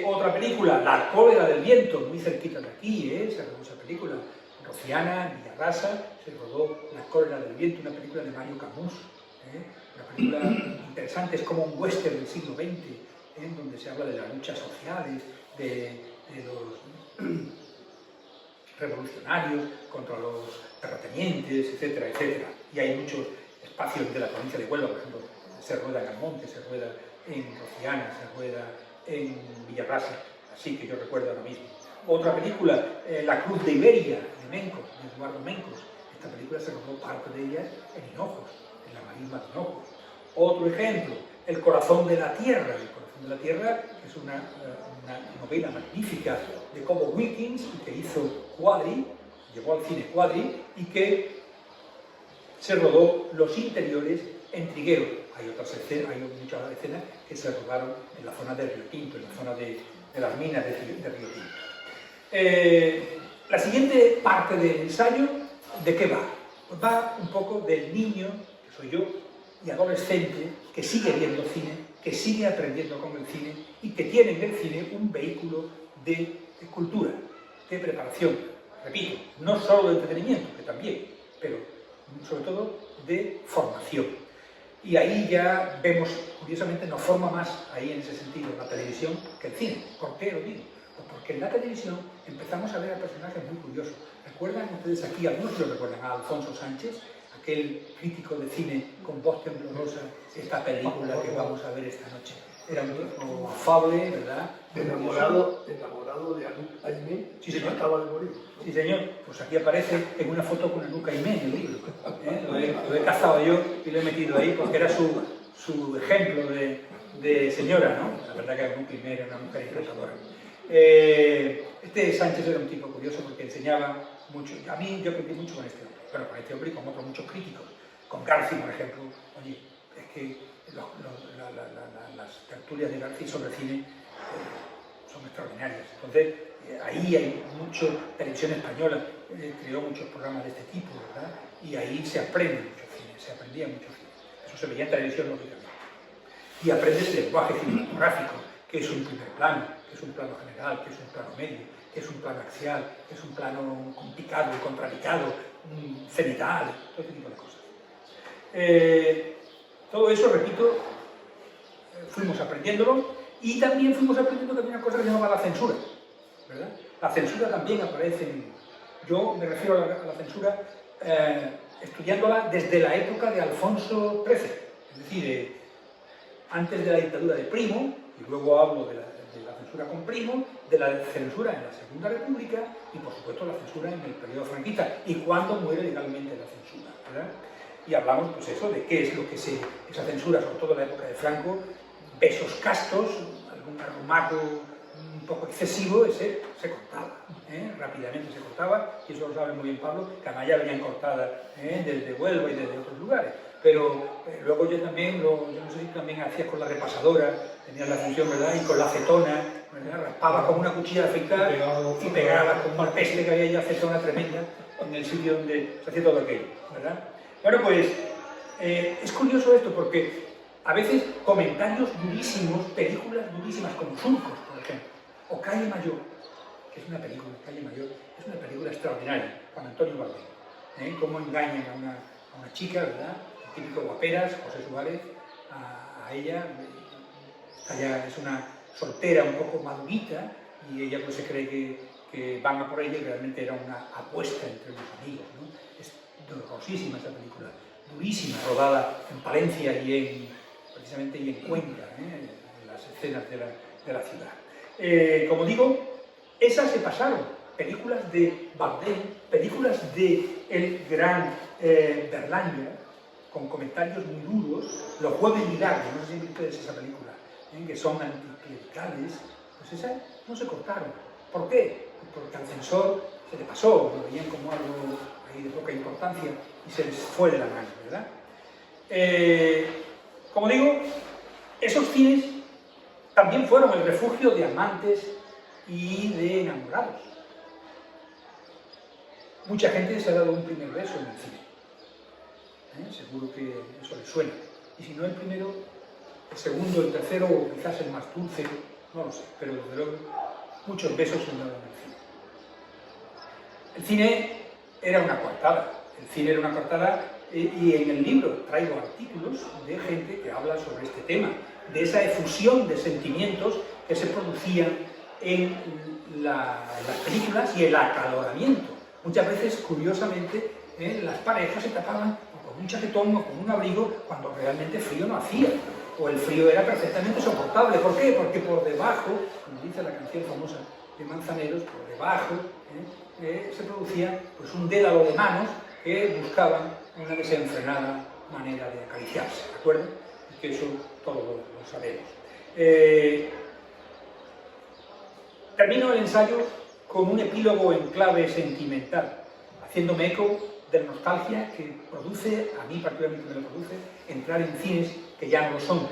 [SPEAKER 2] Otra película, La cólera del viento, muy cerquita de aquí, se rodó esa película, Rociana, Villarrasa, se rodó La cólera del viento, una película de Mario Camus, una película interesante, es como un western del siglo XX, en donde se habla de las luchas sociales, de los revolucionarios contra los terratenientes, etcétera, etcétera. Y hay muchos espacios de la provincia de Huelva, por ejemplo, se rueda en Almonte, se rueda en Rociana, se rueda en Villarrasa, así que yo recuerdo ahora mismo. Otra película, La cruz de Iberia, de Mencos, de Eduardo Mencos. Esta película se rodó parte de ella en Hinojos, en la marisma de Hinojos. Otro ejemplo, El corazón de la tierra. El corazón de la tierra es una novela magnífica de Cobo Wilkins, que hizo Quadri, llevó al cine Quadri, y que se rodó los interiores en Trigueros. Hay muchas escenas que se rodaron en la zona de Río Tinto, en la zona de las minas de Río Tinto. La siguiente parte del ensayo, ¿de qué va? Pues va un poco del niño, que soy yo, y adolescente, que sigue viendo cine, que sigue aprendiendo con el cine y que tiene en el cine un vehículo de cultura, de preparación. Repito, no solo de entretenimiento, que también, pero sobre todo de formación. Y ahí ya vemos, curiosamente, nos forma más, ahí en ese sentido, la televisión que el cine. ¿Por qué lo digo? Pues porque en la televisión empezamos a ver a personajes muy curiosos. ¿Recuerdan ustedes aquí, algunos lo recuerdan, a Alfonso Sánchez, aquel crítico de cine con voz temblorosa, esta película que vamos a ver esta noche? Era un tipo afable, ¿verdad?
[SPEAKER 3] Enamorado de Anuc Aimé,
[SPEAKER 2] sí, señor.
[SPEAKER 3] Acaba de morir.
[SPEAKER 2] Sí, señor. Pues aquí aparece en una foto con Anuc Aimé en el libro. Lo he cazado yo y lo he metido ahí porque era su ejemplo de señora, ¿no? La verdad que Anuc Aimé era una mujer encantadora. Este Sánchez era un tipo curioso porque enseñaba mucho. A mí yo aprendí mucho con este hombre. Bueno, con este hombre y con otros muchos críticos. Con Garci, por ejemplo. Oye, es que las tertulias de Garci sobre cine son extraordinarias. Entonces, ahí hay mucho, televisión española creó muchos programas de este tipo, ¿verdad? Y ahí se aprende mucho cine, se aprendía mucho cine. Eso se veía en televisión, lógicamente. Y aprendes el lenguaje cinematográfico, que es un primer plano, que es un plano general, que es un plano medio, que es un plano axial, que es un plano con picado, contrapicado, cenital, todo este tipo de cosas. Todo eso, repito, fuimos aprendiéndolo y también fuimos aprendiendo que había una cosa que se llamaba la censura, ¿verdad? La censura también aparece yo me refiero a la censura estudiándola desde la época de Alfonso XIII, es decir, antes de la dictadura de Primo, y luego hablo de la censura con Primo, de la censura en la Segunda República y por supuesto la censura en el periodo franquista y cuando muere legalmente la censura, ¿verdad? Y hablamos, pues eso, de qué es lo que esa censura, sobre todo en la época de Franco, besos castos, algún arrumaco un poco excesivo, ese se cortaba, rápidamente se cortaba, y eso lo sabe muy bien Pablo, que además ya venían cortadas desde Huelva y desde otros lugares. Pero luego yo también, yo no sé si también hacías con la repasadora, tenías la función, ¿verdad? Y con la acetona, ¿verdad? Raspaba con una cuchilla de afeitar y pegaba con una peste que había ya acetona tremenda en el sitio donde se hacía todo aquello, ¿verdad? Bueno, pues es curioso esto porque a veces comentarios durísimos, películas durísimas como Surcos, por ejemplo, o Calle Mayor, que es una película, Calle Mayor, es una película extraordinaria, con Antonio Baldé, cómo engañan a una chica, ¿verdad? El típico guaperas, José Suárez, a ella, ella es una soltera un poco madurita y ella pues se cree que van a por ella y realmente era una apuesta entre los amigos, ¿no? Es dolorosísima esa película, durísima, rodada en Palencia y precisamente en Cuenca, en las escenas de la ciudad. Como digo, esas se pasaron, películas de Bardem, películas de el gran Berlanga, con comentarios muy duros, Los Jueves Milagros, no sé si han visto esa película, que son anticlericales, pues esas no se cortaron. ¿Por qué? Porque al censor se le pasó, lo veían como algo ahí de poca importancia y se les fue de la mano, ¿verdad? Como digo, esos cines también fueron el refugio de amantes y de enamorados. Mucha gente se ha dado un primer beso en el cine. Seguro que eso les suena. Y si no el primero, el segundo, el tercero o quizás el más dulce, no lo sé, pero desde luego muchos besos se han dado en el cine. El cine era una coartada. El cine era una coartada y en el libro traigo artículos de gente que habla sobre este tema, de esa efusión de sentimientos que se producían en las películas y el acaloramiento. Muchas veces, curiosamente, las parejas se tapaban con un chaquetón o con un abrigo cuando realmente frío no hacía, o el frío era perfectamente soportable. ¿Por qué? Porque por debajo, como dice la canción famosa de Manzaneros, por debajo se producía pues, un dédalo de manos que buscaban una desenfrenada manera de acariciarse, ¿de acuerdo? Y que eso todos lo sabemos. Termino el ensayo con un epílogo en clave sentimental, haciéndome eco de la nostalgia que produce, a mí particularmente me lo produce, entrar en cines que ya no lo son,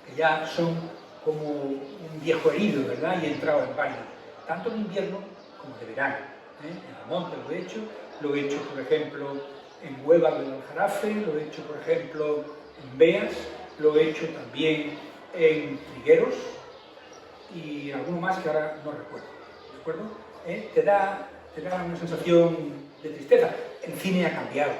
[SPEAKER 2] que ya son como un viejo herido, ¿verdad? Y he entrado en varios, tanto en invierno como de verano. En Almonte lo he hecho, por ejemplo, en Huelva del Aljarafe, lo he hecho, por ejemplo, en Beas, lo he hecho también en Trigueros y alguno más que ahora no recuerdo, ¿de acuerdo? Te da una sensación de tristeza. El cine ha cambiado,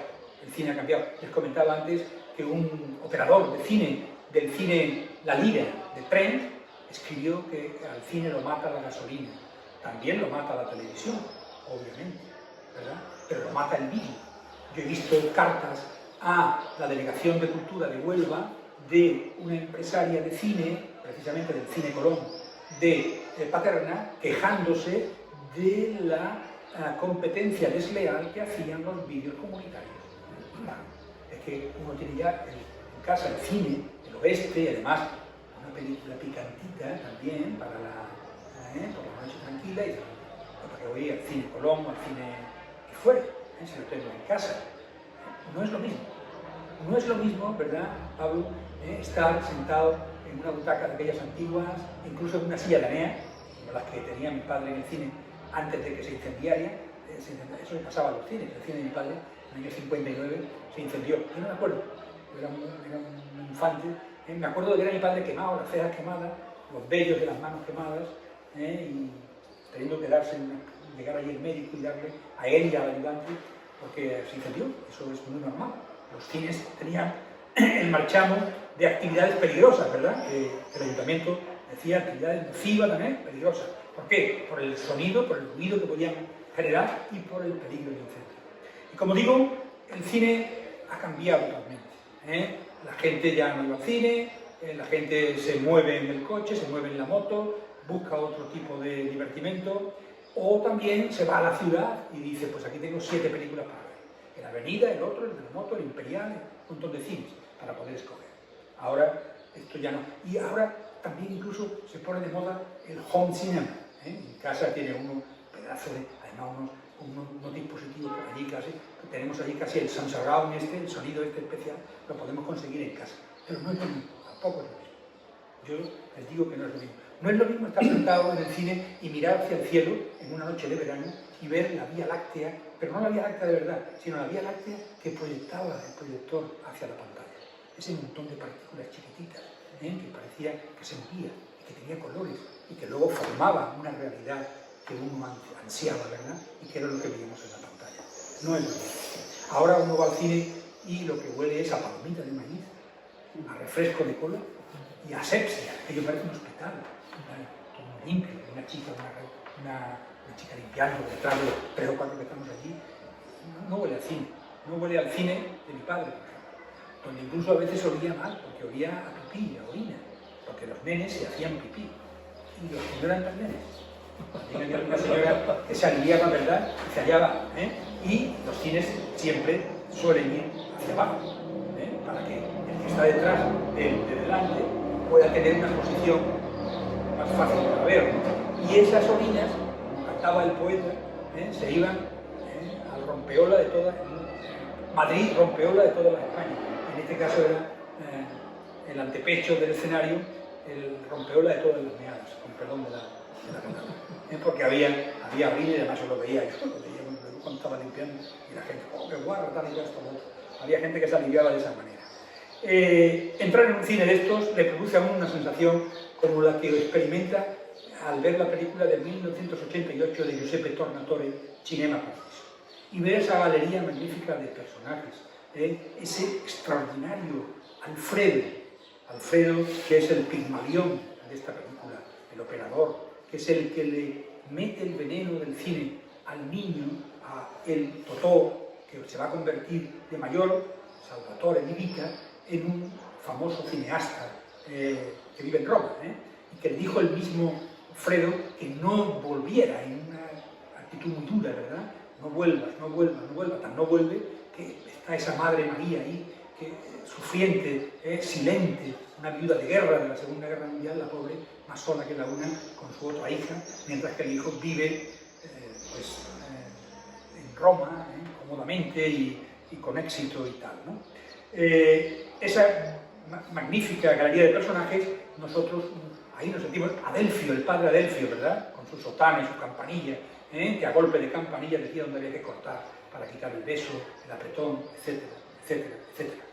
[SPEAKER 2] Les comentaba antes que un operador de cine, del cine La Lira, de Trent, escribió que al cine lo mata la gasolina, también lo mata la televisión, obviamente, ¿verdad? Pero lo mata el vídeo. Yo he visto cartas a la Delegación de Cultura de Huelva de una empresaria de cine, precisamente del Cine Colón, de Paterna, quejándose de la competencia desleal que hacían los vídeos comunitarios. Claro, es que uno tiene ya en casa el cine, el oeste, y además una película picantita también para por la noche tranquila y para que voy al Cine Colón o al cine que fuere, si lo tengo en casa. No es lo mismo. No es lo mismo, ¿verdad, Pablo? Estar sentado en una butaca de aquellas antiguas, incluso en una silla de Anea, como las que tenía mi padre en el cine antes de que se incendiara. Eso le pasaba a los cines. El cine de mi padre, en el año 59, se incendió. Yo no me acuerdo, yo era un infante. Me acuerdo de ver a mi padre quemado, las cejas quemadas, los vellos de las manos quemadas, y teniendo que llegar allí el médico y darle a él y al ayudante, porque se incendió. Eso es muy normal. Los cines tenían el marchamo de actividades peligrosas, ¿verdad? El ayuntamiento decía actividades nocivas también, peligrosas. ¿Por qué? Por el sonido, por el ruido que podían generar y por el peligro del incendio. Y como digo, el cine ha cambiado totalmente, ¿eh? La gente ya no iba al cine, la gente se mueve en el coche, se mueve en la moto, busca otro tipo de divertimento, o también se va a la ciudad y dice, pues aquí tengo 7 películas para ver. En Avenida, el otro, el de la moto, el Imperial, un montón de cines para poder escoger. Ahora esto ya no. Y ahora también incluso se pone de moda el home cinema, ¿eh? En casa tiene uno pedazo de, además unos dispositivos por allí casi, tenemos allí casi el sound surround el sonido especial, lo podemos conseguir en casa. Pero no es lo mismo, tampoco es lo mismo. Yo les digo que no es lo mismo. No es lo mismo estar sentado en el cine y mirar hacia el cielo en una noche de verano y ver la Vía Láctea, pero no la Vía Láctea de verdad, sino la Vía Láctea que proyectaba el proyector hacia la pantalla. Ese montón de partículas chiquititas, que parecía que se movía y que tenía colores y que luego formaba una realidad que uno ansiaba, ¿verdad? Y que era lo que veíamos en la pantalla. No es lo mismo. Ahora uno va al cine y lo que huele es a palomita de maíz, a refresco de cola y a asepsia. Aquello parece un hospital, todo muy limpio, una chica limpiando detrás de 3 o 4 que estamos allí. No huele al cine, no huele al cine de mi padre, por ejemplo, donde incluso a veces olía mal, porque olía a pipí, a orina, porque los nenes se hacían pipí, y los que no eran tan nenes. Había una señora que se aliviaba, ¿verdad? Se hallaba, y los cines siempre suelen ir hacia abajo, para que el que está detrás de delante pueda tener una posición más fácil para ver. Y esas orinas, como cantaba el poeta, se iban al rompeola de todas, Madrid, rompeola de todas las Españas. En este caso era el antepecho del escenario, el rompeola de todas las meadas, con perdón de la palabra. Porque había orina y además yo lo veía, cuando estaba limpiando y la gente, oh, qué guarra, tal y ya esto, había gente que se aliviaba de esa manera. Entrar en un cine de estos le produce a uno una sensación como la que experimenta al ver la película de 1988 de Giuseppe Tornatore, Cinema Paradiso, y ver esa galería magnífica de personajes, ese extraordinario Alfredo, que es el Pigmalión de esta película, el operador, que es el que le mete el veneno del cine al niño, a el Totò, que se va a convertir de mayor, Salvatore Di Vita, en un famoso cineasta que vive en Roma, y que le dijo el mismo Alfredo que no volviera en una actitud muy dura, ¿verdad? No vuelvas, tan no vuelve que está esa Madre María ahí, sufriente, silente, una viuda de guerra de la Segunda Guerra Mundial, la pobre, más sola que la una, con su otra hija, mientras que el hijo vive en Roma, cómodamente y con éxito y tal, ¿no? Esa magnífica galería de personajes, nosotros ahí nos sentimos Adelfio, el padre Adelfio, ¿verdad? Con su sotana y su campanilla, que a golpe de campanilla decía dónde había que cortar para quitar el beso, el apretón, etcétera, etcétera, etcétera.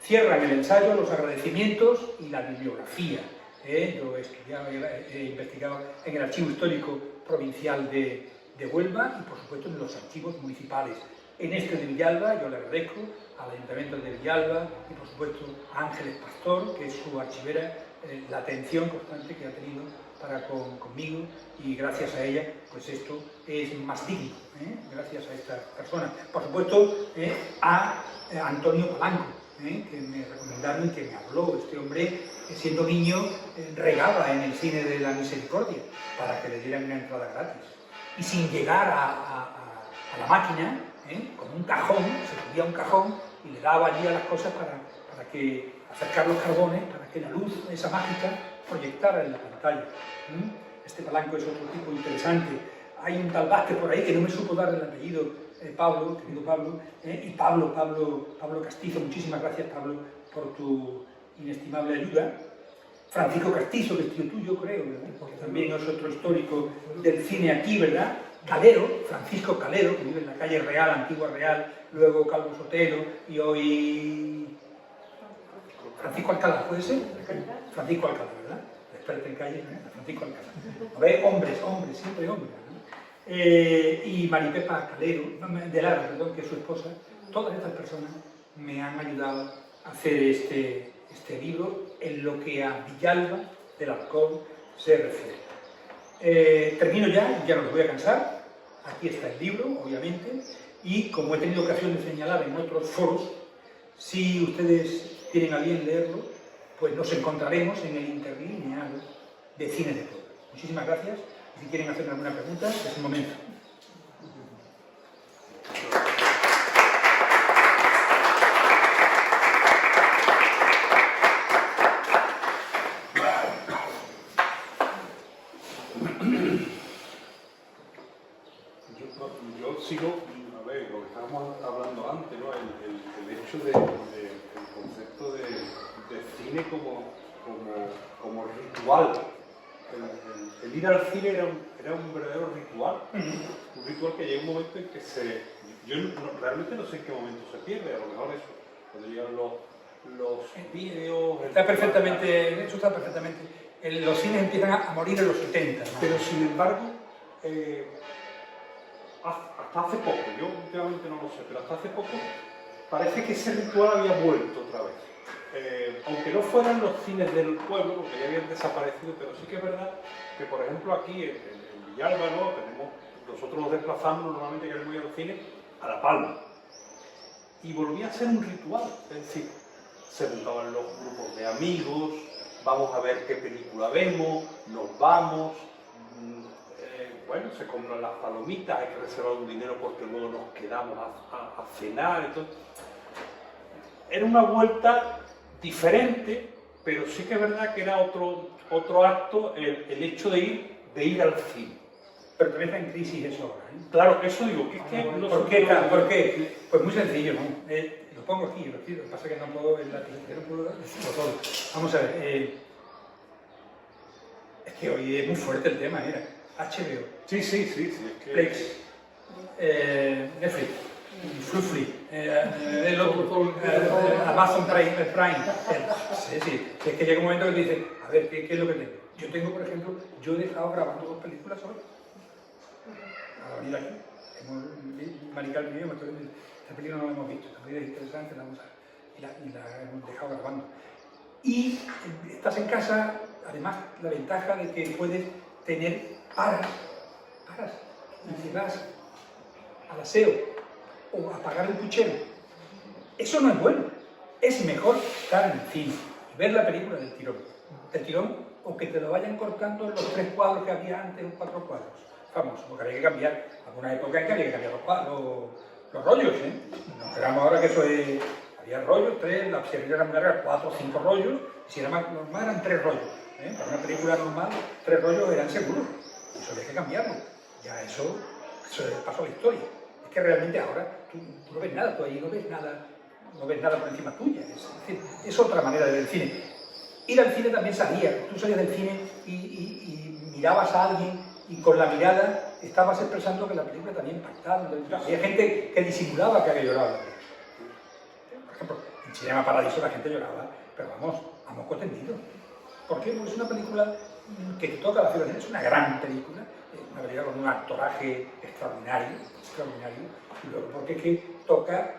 [SPEAKER 2] Cierran el ensayo los agradecimientos y la bibliografía. Yo he investigado en el Archivo Histórico Provincial de Huelva y, por supuesto, en los archivos municipales. En este de Villalba, yo le agradezco al Ayuntamiento de Villalba y, por supuesto, a Ángeles Pastor, que es su archivera, la atención constante que ha tenido para conmigo, y gracias a ella, pues esto es más digno, gracias a esta persona. Por supuesto, a Antonio Palanco, que me recomendaron y que me habló. Este hombre, siendo niño, regaba en el cine de la Misericordia para que le dieran una entrada gratis. Y sin llegar a la máquina, con un cajón, se subía a un cajón y le daba allí a las cosas para que acercar los carbones, para que la luz, esa mágica, proyectara en la pantalla. Este Palanco es otro tipo interesante. Hay un tal Vázquez por ahí que no me supo dar el apellido, Pablo, querido Pablo, y Pablo Castizo, muchísimas gracias, Pablo, por tu inestimable ayuda. Francisco Castizo, que es tío tuyo, creo, ¿verdad? Porque también es otro histórico del cine aquí, ¿verdad? Calero, Francisco Calero, que vive en la calle Real, Antigua Real, luego Calvo Sotelo, y hoy Francisco Alcalá, ¿puede ser? Francisco Alcalá, ¿verdad? experta en calle, Francisco Alcalá. ¿No ves? Hombres, siempre hombres, ¿no? Y Maripepa Calero, de Lara, perdón, que es su esposa. Todas estas personas me han ayudado a hacer este libro en lo que a Villalba del Alcón se refiere. Termino ya no los voy a cansar. Aquí está el libro, obviamente, y como he tenido ocasión de señalar en otros foros, si ustedes tienen a bien leerlo, pues nos encontraremos en el interlineal de Cine de Puebla. Muchísimas gracias, y si quieren hacerme alguna pregunta, es el momento.
[SPEAKER 4] Yo sigo, a ver, lo que estábamos hablando antes, ¿no? El hecho del concepto de cine como ritual. El ir al cine era un verdadero ritual, un ritual que llega un momento en que yo realmente no sé en qué momento se pierde, a lo mejor eso, cuando llegan los vídeos...
[SPEAKER 2] Está perfectamente, eso está perfectamente. Los cines empiezan a morir en los 70, ¿no?
[SPEAKER 4] Pero sin embargo, hasta hace poco, yo últimamente no lo sé, pero hasta hace poco parece que ese ritual había vuelto otra vez. Aunque no fueran los cines del pueblo, porque ya habían desaparecido, pero sí que es verdad que, por ejemplo, aquí en Villalba, ¿no? Nosotros nos desplazamos normalmente, queremos ir al cine, a La Palma. Y volvía a ser un ritual, es decir, se juntaban los grupos de amigos, vamos a ver qué película vemos, nos vamos, bueno, se compran las palomitas, hay que reservar un dinero porque luego nos quedamos a cenar, entonces... Era una vuelta diferente, pero sí que es verdad que era otro acto el hecho de ir al cine.
[SPEAKER 2] Pero también está en crisis eso ahora, ¿eh?
[SPEAKER 4] Claro, eso digo, que es que...
[SPEAKER 2] ¿Por qué? ¿Por qué? Pues muy sencillo, ¿no? Lo pongo aquí, lo que pasa es que no puedo, no puedo decirlo todo. Vamos a ver, es que hoy es muy fuerte el tema, mira. HBO.
[SPEAKER 4] Sí, es que...
[SPEAKER 2] Plex, Netflix, Fluffy, Amazon Prime. Sí, es que llega un momento que te dices, a ver, ¿qué es lo que tengo? Yo tengo, por ejemplo, yo he estado grabando 2 películas hoy. A venir aquí. Marical y yo, esta película no la hemos visto, esta película es interesante, la vamos a ver. Y la hemos dejado grabando. Y estás en casa, además, la ventaja de que puedes tener paras, y si vas al aseo o a apagar el puchero. Eso no es bueno. Es mejor estar en el cine y ver la película del tirón, o que te lo vayan cortando en los 3 cuadros que había antes, o 4 cuadros. Famoso, porque había que cambiar, alguna época en que había que cambiar los rollos, ¿eh? No esperamos ahora que eso es... Había rollos, 3, la serie era muy larga, 4 o 5 rollos, y si era más normal eran 3 rollos. Para una película normal, 3 rollos eran seguros. Eso había que cambiarlo. Ya eso pasó a la historia. Es que realmente ahora tú no ves nada, tú ahí no ves nada por encima tuya. Es otra manera de ver el cine. Ir al cine también salía. Tú salías del cine y mirabas a alguien y con la mirada estabas expresando que la película te había impactado. Había gente que disimulaba que había llorado. Por ejemplo, en Cinema Paradiso la gente lloraba, pero vamos, a moco tendido. ¿Por qué? Porque es una película que toca la ciudadanía, es una gran película, una película con un actoraje extraordinario, y luego porque es que toca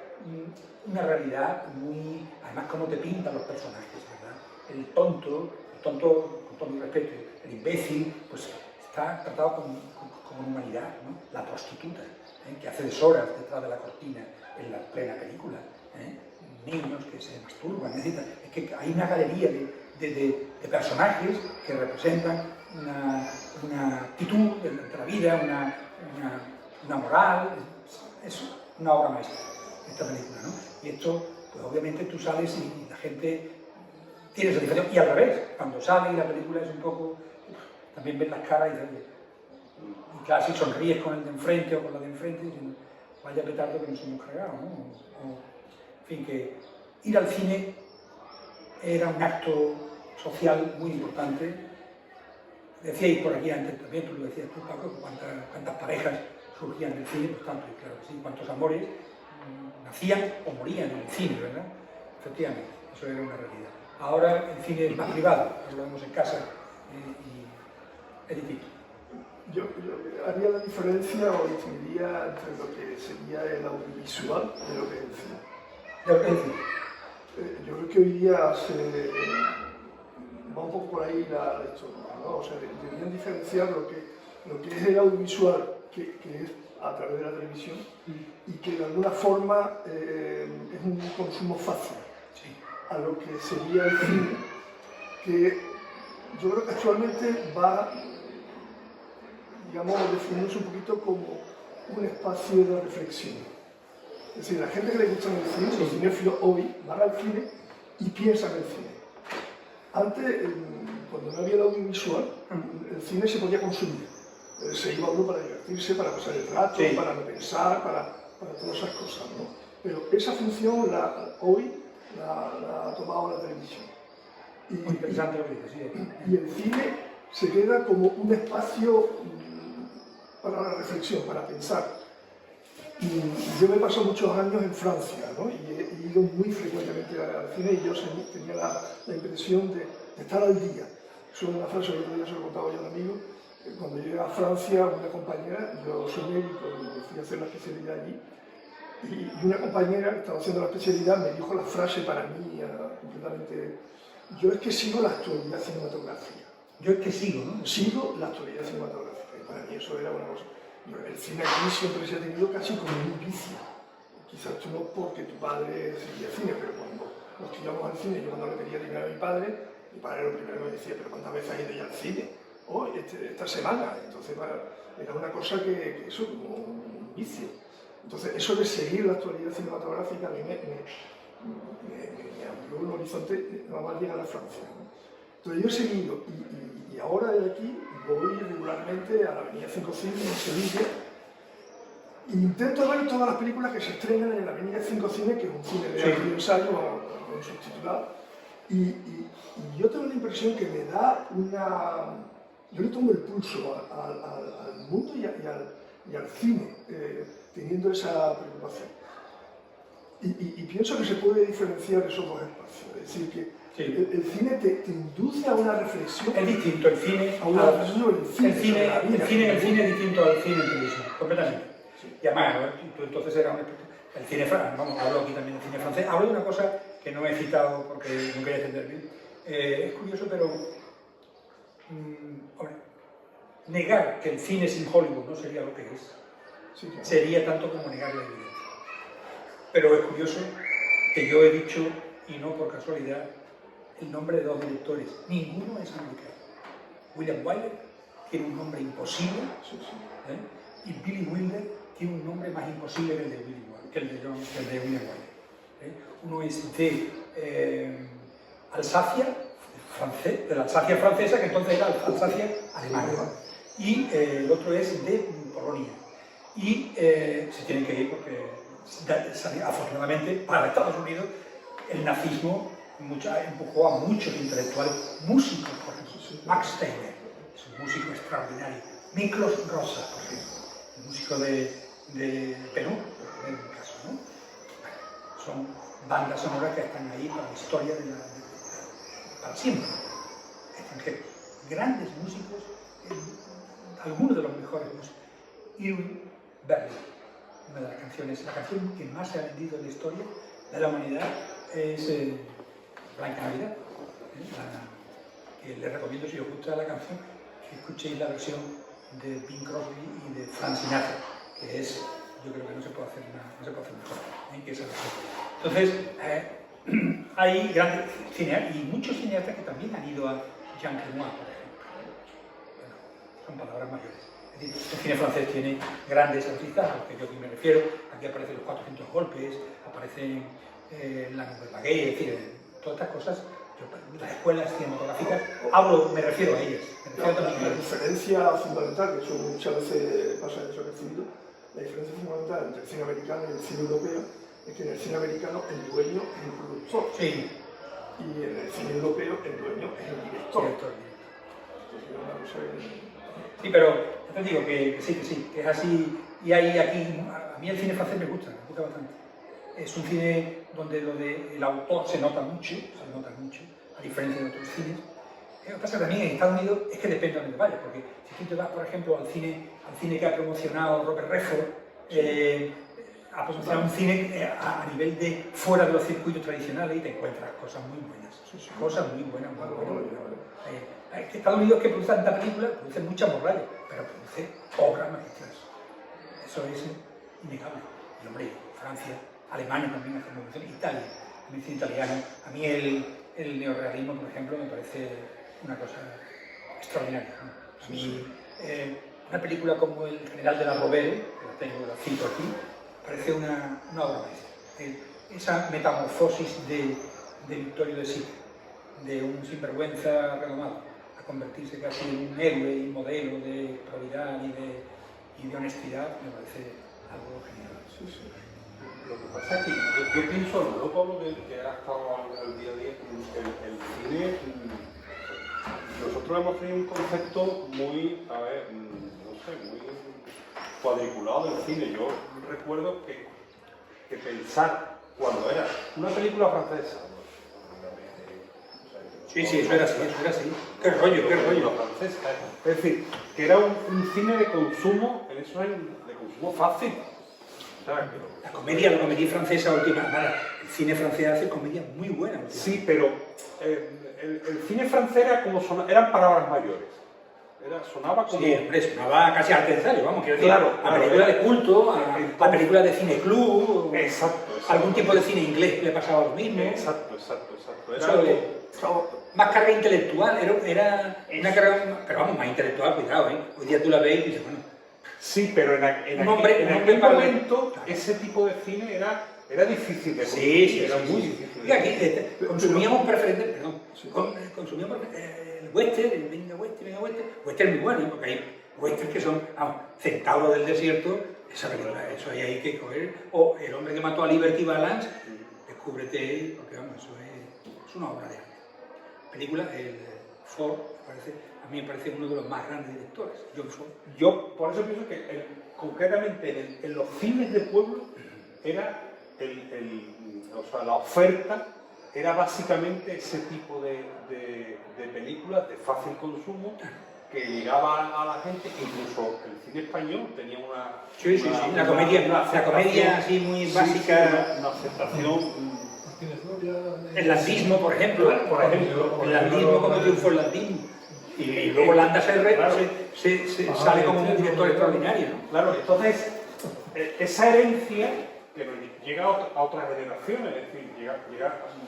[SPEAKER 2] una realidad muy... Además, cómo te pintan los personajes, ¿verdad? El tonto, con todo mi respeto, el imbécil, pues está tratado con humanidad, ¿no? La prostituta, que hace deshoras detrás de la cortina en la plena película, niños que se masturban, es que hay una galería de personajes que representan una actitud de la vida, una moral. Es una obra maestra esta película, ¿no? Y esto, pues obviamente tú sales y la gente tiene satisfacción, y al revés, cuando sale y la película es un poco, también ves las caras y claro, si sonríes con el de enfrente o con la de enfrente, diciendo, vaya petardo que nos hemos cargado, ¿no? En fin, que ir al cine era un acto social muy importante. Decíais por aquí antes también, tú lo decías tú, Paco, cuántas parejas surgían del cine, pues tanto, y claro que sí, cuántos amores nacían o morían en el cine, ¿verdad? Efectivamente, eso era una realidad. Ahora el cine es más privado, lo vemos en casa y es distinto.
[SPEAKER 3] Yo haría la diferencia o distinguiría entre lo que sería el audiovisual de lo que es el cine.
[SPEAKER 2] Lo que es decir,
[SPEAKER 3] Yo creo que hoy día va un poco por ahí la historia, ¿no? O sea, deberían diferenciar lo que es el audiovisual, que es a través de la televisión, y que de alguna forma es un consumo fácil,
[SPEAKER 2] sí.
[SPEAKER 3] a lo que sería el cine, que yo creo que actualmente va, digamos, definiéndose un poquito como un espacio de reflexión. Es decir, la gente que le gusta el cine, los cinéfilos hoy, van al cine y piensan en el cine. Antes, cuando no había el audiovisual, el cine se podía consumir. Se iba uno para divertirse, para pasar el rato,
[SPEAKER 2] sí.
[SPEAKER 3] para no pensar, para todas esas cosas, ¿no? Pero esa función hoy la ha tomado la televisión.
[SPEAKER 2] Muy interesante lo que dices, sí.
[SPEAKER 3] Y el cine se queda como un espacio para la reflexión, para pensar. Y yo me he pasado muchos años en Francia, ¿no? Y he ido muy frecuentemente al cine y yo tenía la impresión de estar al día. Eso es una frase que el otro día se lo contaba yo a un amigo. Cuando llegué a Francia, una compañera, yo soy médico y fui a hacer la especialidad allí, y una compañera que estaba haciendo la especialidad me dijo la frase para mí completamente: yo es que sigo la actualidad cinematográfica.
[SPEAKER 2] Yo es que sigo, ¿no?
[SPEAKER 3] Sigo la actualidad cinematográfica, y para mí eso era una cosa. El cine aquí siempre se ha tenido casi como un vicio. Quizás tú no porque tu padre seguía cine, pero cuando nos íbamos al cine, yo cuando le pedía dinero a mi padre lo primero me decía: ¿pero cuántas veces has ido ya al cine? Hoy, esta semana. Entonces era una cosa que eso como un vicio. Entonces eso de seguir la actualidad cinematográfica a mí me amplió un horizonte, nada más llegar a Francia, ¿no? Entonces yo he seguido y ahora de aquí voy regularmente a la Avenida 5 Cine en Sevilla e intento ver todas las películas que se estrenan en la Avenida 5 Cine, que es un cine de arte y ensayo con subtitulado. Y yo tengo la impresión que me da una... Yo le tomo el pulso al mundo y al cine, teniendo esa preocupación. Y pienso que se puede diferenciar esos dos espacios. Es decir, que
[SPEAKER 2] sí.
[SPEAKER 3] el cine te induce a una reflexión.
[SPEAKER 2] Es distinto el cine
[SPEAKER 3] A una reflexión sobre el cine.
[SPEAKER 2] El cine es distinto al cine en televisión, completamente. Sí. Y además, tú entonces eras un experto. El cine francés, vamos, hablo aquí también del cine francés. Hablo de una cosa que no he citado porque no quería entender bien. Es curioso, pero hombre, negar que el cine sin Hollywood no sería lo que es,
[SPEAKER 3] sí, claro.
[SPEAKER 2] Sería tanto como negar la evidencia. Pero es curioso que yo he dicho, y no por casualidad, el nombre de dos directores. Ninguno es americano. William Wyler tiene un nombre imposible, y Billy Wilder tiene un nombre más imposible que el de William Wyler. Uno es de Alsacia, francés, de la Alsacia francesa, que entonces era Alsacia alemana, y el otro es de Polonia. Y se tienen que ir porque, afortunadamente, para Estados Unidos, el nazismo empujó a muchos intelectuales, músicos, por ejemplo. Max Steiner es un músico extraordinario. Miklos Rosa, por ejemplo, el músico de Perú, en el caso, ¿no? Son bandas sonoras que están ahí para la historia para siempre. Extranjeros. Grandes músicos, algunos de los mejores músicos. Irving Berlin, una de las canciones, la canción que más se ha vendido en la historia de la humanidad es Blanca Navidad, que les recomiendo, si os gusta la canción, que escuchéis la versión de Bing Crosby y de Frank Sinatra, que es, yo creo que no se puede hacer mejor que esa versión. Entonces, hay grandes cineastas y muchos cineastas que también han ido a Jean Renoir, por ejemplo. Bueno, son palabras mayores. Es decir, el cine francés tiene grandes artistas, a los que yo aquí me refiero. Aquí aparecen los 400 golpes, aparecen la Nouvelle Vague, es decir, todas estas cosas. Las escuelas cinematográficas, me refiero a ellas.
[SPEAKER 3] La diferencia fundamental, que eso muchas veces pasa desapercibido, la diferencia fundamental entre el cine americano y el cine europeo es que en el cine americano el dueño es el productor.
[SPEAKER 2] Sí.
[SPEAKER 3] Y en el cine europeo el dueño es el director.
[SPEAKER 2] Sí, pero yo te digo que sí, que es así. Y hay aquí, a mí el cine francés me gusta bastante. Es un cine donde lo del autor se nota mucho, a diferencia de otros cines. Lo que pasa también en Estados Unidos es que depende de dónde vayas, porque si tú te vas, por ejemplo, al cine que ha promocionado Robert Redford, ha promocionado un cine a nivel de fuera de los circuitos tradicionales y te encuentras cosas muy buenas. Cosas muy buenas, muy buenas. Estados Unidos, que produce tanta película, produce muchas morrales, pero produce obras maestras. Eso es innegable. Y hombre, Francia, Alemania también hace producciones, Italia, el cine italiano. A mí el neorrealismo, por ejemplo, me parece una cosa extraordinaria, ¿no? A mí, una película como El General de la Rovere, que la cito aquí, parece una obra maestra. Esa metamorfosis de Vittorio De Sica, de un sinvergüenza renomado, a convertirse casi en un héroe y modelo de probidad y de honestidad, me parece algo genial.
[SPEAKER 4] Sí, sí. Lo que pasa es que yo pienso, no Pablo, que ha estado al día a día, el cine, nosotros hemos tenido un concepto muy, a ver, no sé, muy cuadriculado del cine. Yo recuerdo que pensar cuando era una película francesa,
[SPEAKER 2] Sí, eso era así. Qué rollo.
[SPEAKER 4] Francesa, es decir, que era un cine de consumo, en esos años, de consumo fácil. O sea,
[SPEAKER 2] la comedia francesa última, el cine francés hace comedia muy buena.
[SPEAKER 4] Sí, pero el cine francés era como eran palabras mayores. Sonaba como...
[SPEAKER 2] Sí, hombre, sonaba casi artesanal, vamos, quiero decir,
[SPEAKER 4] claro,
[SPEAKER 2] a películas de culto, a películas de cine club,
[SPEAKER 4] exacto.
[SPEAKER 2] Algún tipo de cine inglés le pasaba lo mismo.
[SPEAKER 4] Exacto.
[SPEAKER 2] Era más carga intelectual, era una carga, pero vamos, más intelectual, cuidado, ¿eh? Hoy día tú la ves y dices, bueno...
[SPEAKER 4] Sí, pero en aquel momento ese tipo de cine era difícil de consumir.
[SPEAKER 2] Sí,
[SPEAKER 4] era muy difícil.
[SPEAKER 2] Y aquí consumíamos preferentemente, consumíamos el western, venga western muy bueno, ¿eh? Porque hay westerns que son, vamos, Centauro del Desierto, esa película, eso hay que coger, o El hombre que mató a Liberty Balance, descúbrete, porque vamos, eso es una obra de arte. Película, el Ford, a mí me parece uno de los más grandes directores, John Ford.
[SPEAKER 4] Yo por eso pienso que concretamente en los cines de pueblo era la oferta era básicamente ese tipo de películas de fácil consumo que llegaba a la gente. Incluso el cine español tenía
[SPEAKER 2] la comedia así muy básica,
[SPEAKER 4] una aceptación.
[SPEAKER 2] El landismo, por ejemplo, el landismo, como triunfó el landismo. Y luego Landa sale como un director extraordinario, ¿no?
[SPEAKER 4] Claro, entonces, esa herencia que nos llega a otras generaciones, es decir,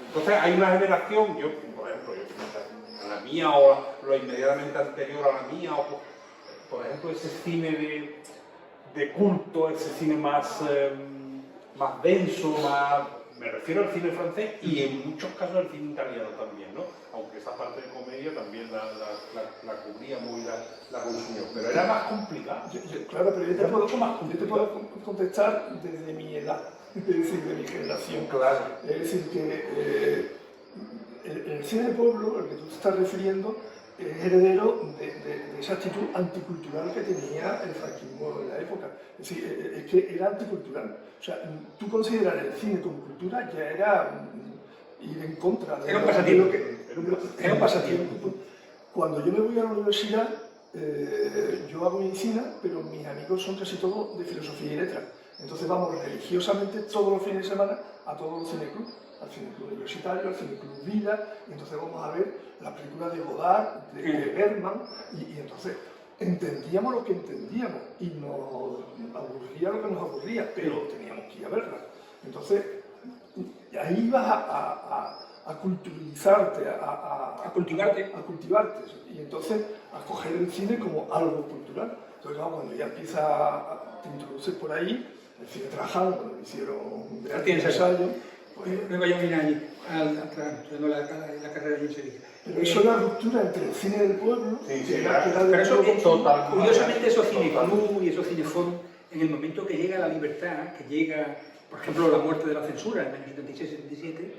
[SPEAKER 4] entonces hay una generación, yo, por ejemplo, la mía o lo inmediatamente anterior a la mía, o por ejemplo, ese cine de culto, ese cine más denso, me refiero al cine francés y en muchos casos al cine italiano también, ¿no? Aunque esa parte de comedia también la cubría muy, la consumía, pero era más complicado.
[SPEAKER 3] Claro, pero yo te puedo contestar desde mi edad, es decir, de mi generación.
[SPEAKER 4] Claro.
[SPEAKER 3] Es decir, que el cine de pueblo, al que tú te estás refiriendo, es heredero de esa actitud anticultural que tenía el franquismo en la época. Es decir, es que era anticultural. O sea, tú considerar el cine como cultura ya era ir en contra de...
[SPEAKER 2] Era un pasatiempo.
[SPEAKER 3] Era un pasatiempo. Cuando yo me voy a la universidad, yo hago medicina, pero mis amigos son casi todos de filosofía y letras. Entonces vamos religiosamente todos los fines de semana a todos los cineclubs, al cineclub universitario, al cineclub Vida, y entonces vamos a ver las películas de Godard, de Bergman, y entonces entendíamos lo que entendíamos y nos aburría lo que nos aburría, pero teníamos que ir a verlas. Entonces ahí ibas a culturalizarte, a cultivarte, y entonces a coger el cine como algo cultural. Entonces cuando ya te introduces por ahí, el cine trabajado, cuando hicieron un ensayo,
[SPEAKER 2] luego yo vine allí, estudiando la carrera allí en Sevilla.
[SPEAKER 3] Pero eso es la ruptura entre el cine del pueblo,
[SPEAKER 2] pero eso, curiosamente, esos cineclub y esos cineforum, en el momento que llega la libertad, que llega, por ejemplo, la muerte de la censura en el año 76-77,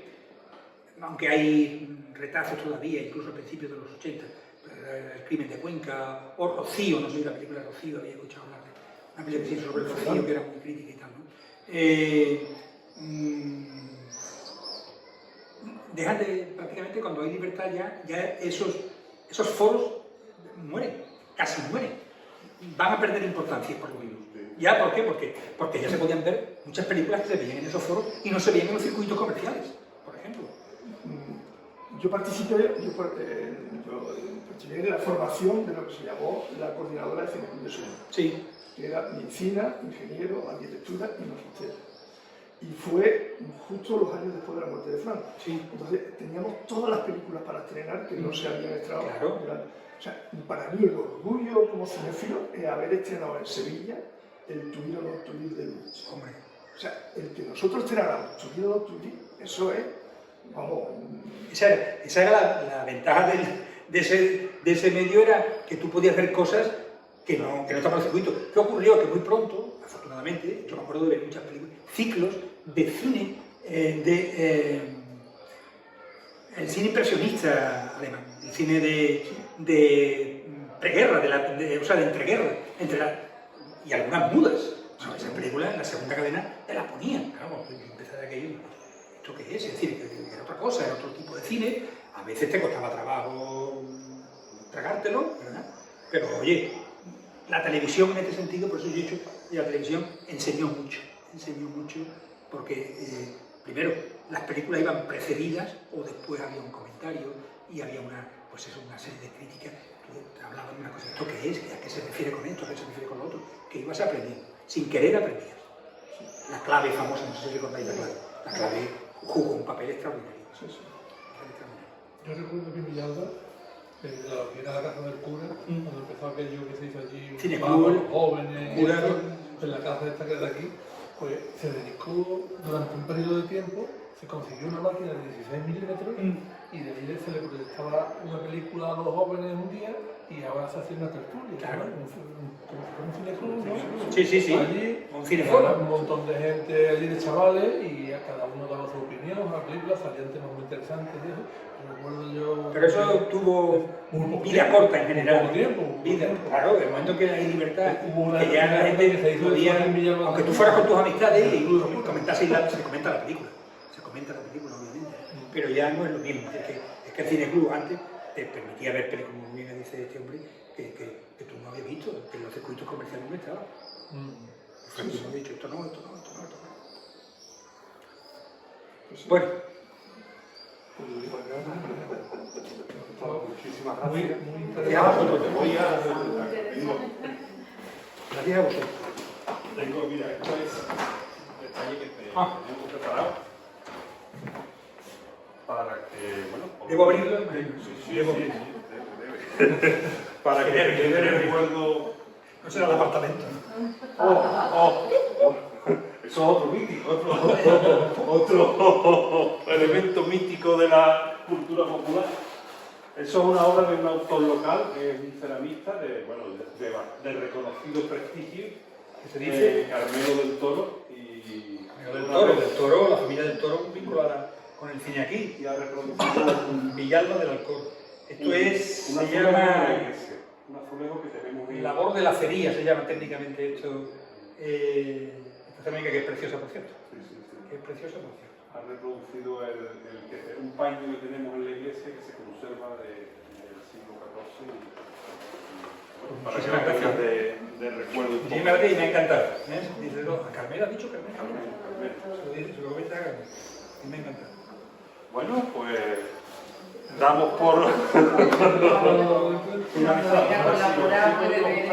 [SPEAKER 2] aunque hay retazos todavía, incluso a principios de los 80, El crimen de Cuenca, o Rocío, no sé si la película Rocío, había escuchado hablar de una película que se hizo sobre el Rocío, que era muy crítica y tal, ¿no? Prácticamente cuando hay libertad ya esos esos foros mueren, casi mueren. Van a perder importancia por lo menos. ¿Ya por qué? Porque ya se podían ver muchas películas que se veían en esos foros y no se veían en los circuitos comerciales, por ejemplo.
[SPEAKER 3] Yo participé en la formación de lo que se llamó la coordinadora de Cineclub de Sevilla.
[SPEAKER 2] Sí.
[SPEAKER 3] Que era medicina, ingeniero, arquitectura y magisterio. Y fue justo los años después de la muerte de Franco.
[SPEAKER 2] Sí.
[SPEAKER 3] Entonces teníamos todas las películas para estrenar que no se habían estrenado.
[SPEAKER 2] Claro.
[SPEAKER 3] O sea, para mí el orgullo como cinéfilo es haber estrenado en Sevilla el Turismo Nocturno de Luis.
[SPEAKER 2] Hombre.
[SPEAKER 3] O sea, el que nosotros estrenáramos Turismo Nocturno, eso es, vamos...
[SPEAKER 2] Esa era la ventaja de ese medio, era que tú podías ver cosas que no estaban en el circuito. ¿Qué ocurrió? Que muy pronto, afortunadamente, yo me acuerdo de ver muchas películas, ciclos de cine, el cine impresionista alemán, el cine de preguerra, o sea, de entreguerra, y algunas mudas. O sea, esa película en la segunda cadena te la ponían, claro, empezar aquello. ¿Esto qué es? Es decir, que era otra cosa, era otro tipo de cine. A veces te costaba trabajo tragártelo, ¿verdad? Pero oye, la televisión en este sentido, por eso yo he dicho, la televisión enseñó mucho porque, primero, las películas iban precedidas o después había un comentario y había una serie de críticas. Tú hablabas de una cosa, ¿esto qué es? ¿A qué se refiere con esto? ¿A qué se refiere con lo otro? Que ibas aprendiendo. Sin querer aprendías. La clave famosa, no sé si recordáis la clave. La clave jugó un papel extraordinario.
[SPEAKER 3] Sí, sí.
[SPEAKER 5] Yo recuerdo que Villalba, lo que era la casa del cura, cuando empezó aquello que se hizo allí,
[SPEAKER 2] Cineclub,
[SPEAKER 5] los jóvenes,
[SPEAKER 2] Jurado.
[SPEAKER 5] en la casa esta que es de aquí, pues se dedicó durante un periodo de tiempo, se consiguió una máquina de 16 milímetros y de ahí se le proyectaba una película a los jóvenes un día y ahora se hace una tertulia,
[SPEAKER 2] Claro.
[SPEAKER 5] ¿no? Un cineclub, ¿no?
[SPEAKER 2] Sí.
[SPEAKER 5] Allí,
[SPEAKER 2] Un cineforo.
[SPEAKER 5] un montón de gente allí de chavales y a cada uno daba su opinión a la película, salían temas muy interesantes y eso. Recuerdo yo...
[SPEAKER 2] Pero eso tuvo
[SPEAKER 5] Muy poco
[SPEAKER 2] vida
[SPEAKER 5] tiempo,
[SPEAKER 2] corta en general.
[SPEAKER 5] poco tiempo.
[SPEAKER 2] Claro, del momento que hay libertad,
[SPEAKER 5] Hubo una
[SPEAKER 2] que ya la
[SPEAKER 5] que se
[SPEAKER 2] gente
[SPEAKER 5] hizo
[SPEAKER 2] podía,
[SPEAKER 5] eso en Villalba.
[SPEAKER 2] aunque tú fueras con tus amistades y comentases, se comenta la película. Se comenta la película, obviamente. Pero ya no es lo mismo. Es que el cineclub antes te permitía ver películas, como bien dice este hombre, que tú no habías visto, que en los circuitos comerciales no estaba. Franco no había dicho esto no. Bueno.
[SPEAKER 5] Muchísimas gracias. Muy
[SPEAKER 2] Gracias a vosotros.
[SPEAKER 1] Voy a...
[SPEAKER 2] Gracias a vosotros.
[SPEAKER 1] Tengo, mira, esto es un detalle que tenemos preparado para que, bueno...
[SPEAKER 2] ¿Debo abrirlo?
[SPEAKER 1] Sí,
[SPEAKER 2] Debo.
[SPEAKER 1] debe. Para que quede recuerdo...
[SPEAKER 2] No será el apartamento.
[SPEAKER 1] Eso es otro mítico, otro elemento mítico de la cultura popular. Eso es una obra de un autor local, que es un ceramista de reconocido prestigio,
[SPEAKER 2] ¿Qué se dice?
[SPEAKER 1] Carmelo del Toro. Y
[SPEAKER 2] Del Toro, la familia del Toro vinculada con el cine aquí.
[SPEAKER 1] Y ha reproducido
[SPEAKER 2] Villalba del Alcor. Esto es,
[SPEAKER 1] un
[SPEAKER 2] se
[SPEAKER 1] azulejo de la
[SPEAKER 2] llama
[SPEAKER 1] iglesia, un azulejo que tenemos en
[SPEAKER 2] labor de la cería, se llama técnicamente esto. Esta cerámica que es preciosa, por cierto.
[SPEAKER 1] Sí.
[SPEAKER 2] Que es preciosa, por cierto.
[SPEAKER 1] Ha reproducido un paño que tenemos en la iglesia que se conserva del siglo XIV para que
[SPEAKER 2] Muchísimas
[SPEAKER 1] vean
[SPEAKER 2] gracias.
[SPEAKER 1] de recuerdo.
[SPEAKER 2] Muchísimas gracias y me ha encantado. Dice, no, a Carmela ha dicho Carmela.
[SPEAKER 1] Carmelo.
[SPEAKER 2] Se lo dice, se lo comenta a Carmela. Y me ha encantado.
[SPEAKER 1] Bueno, pues damos por
[SPEAKER 5] Gracias.
[SPEAKER 1] finalizado.
[SPEAKER 6] Colaborar, puede ver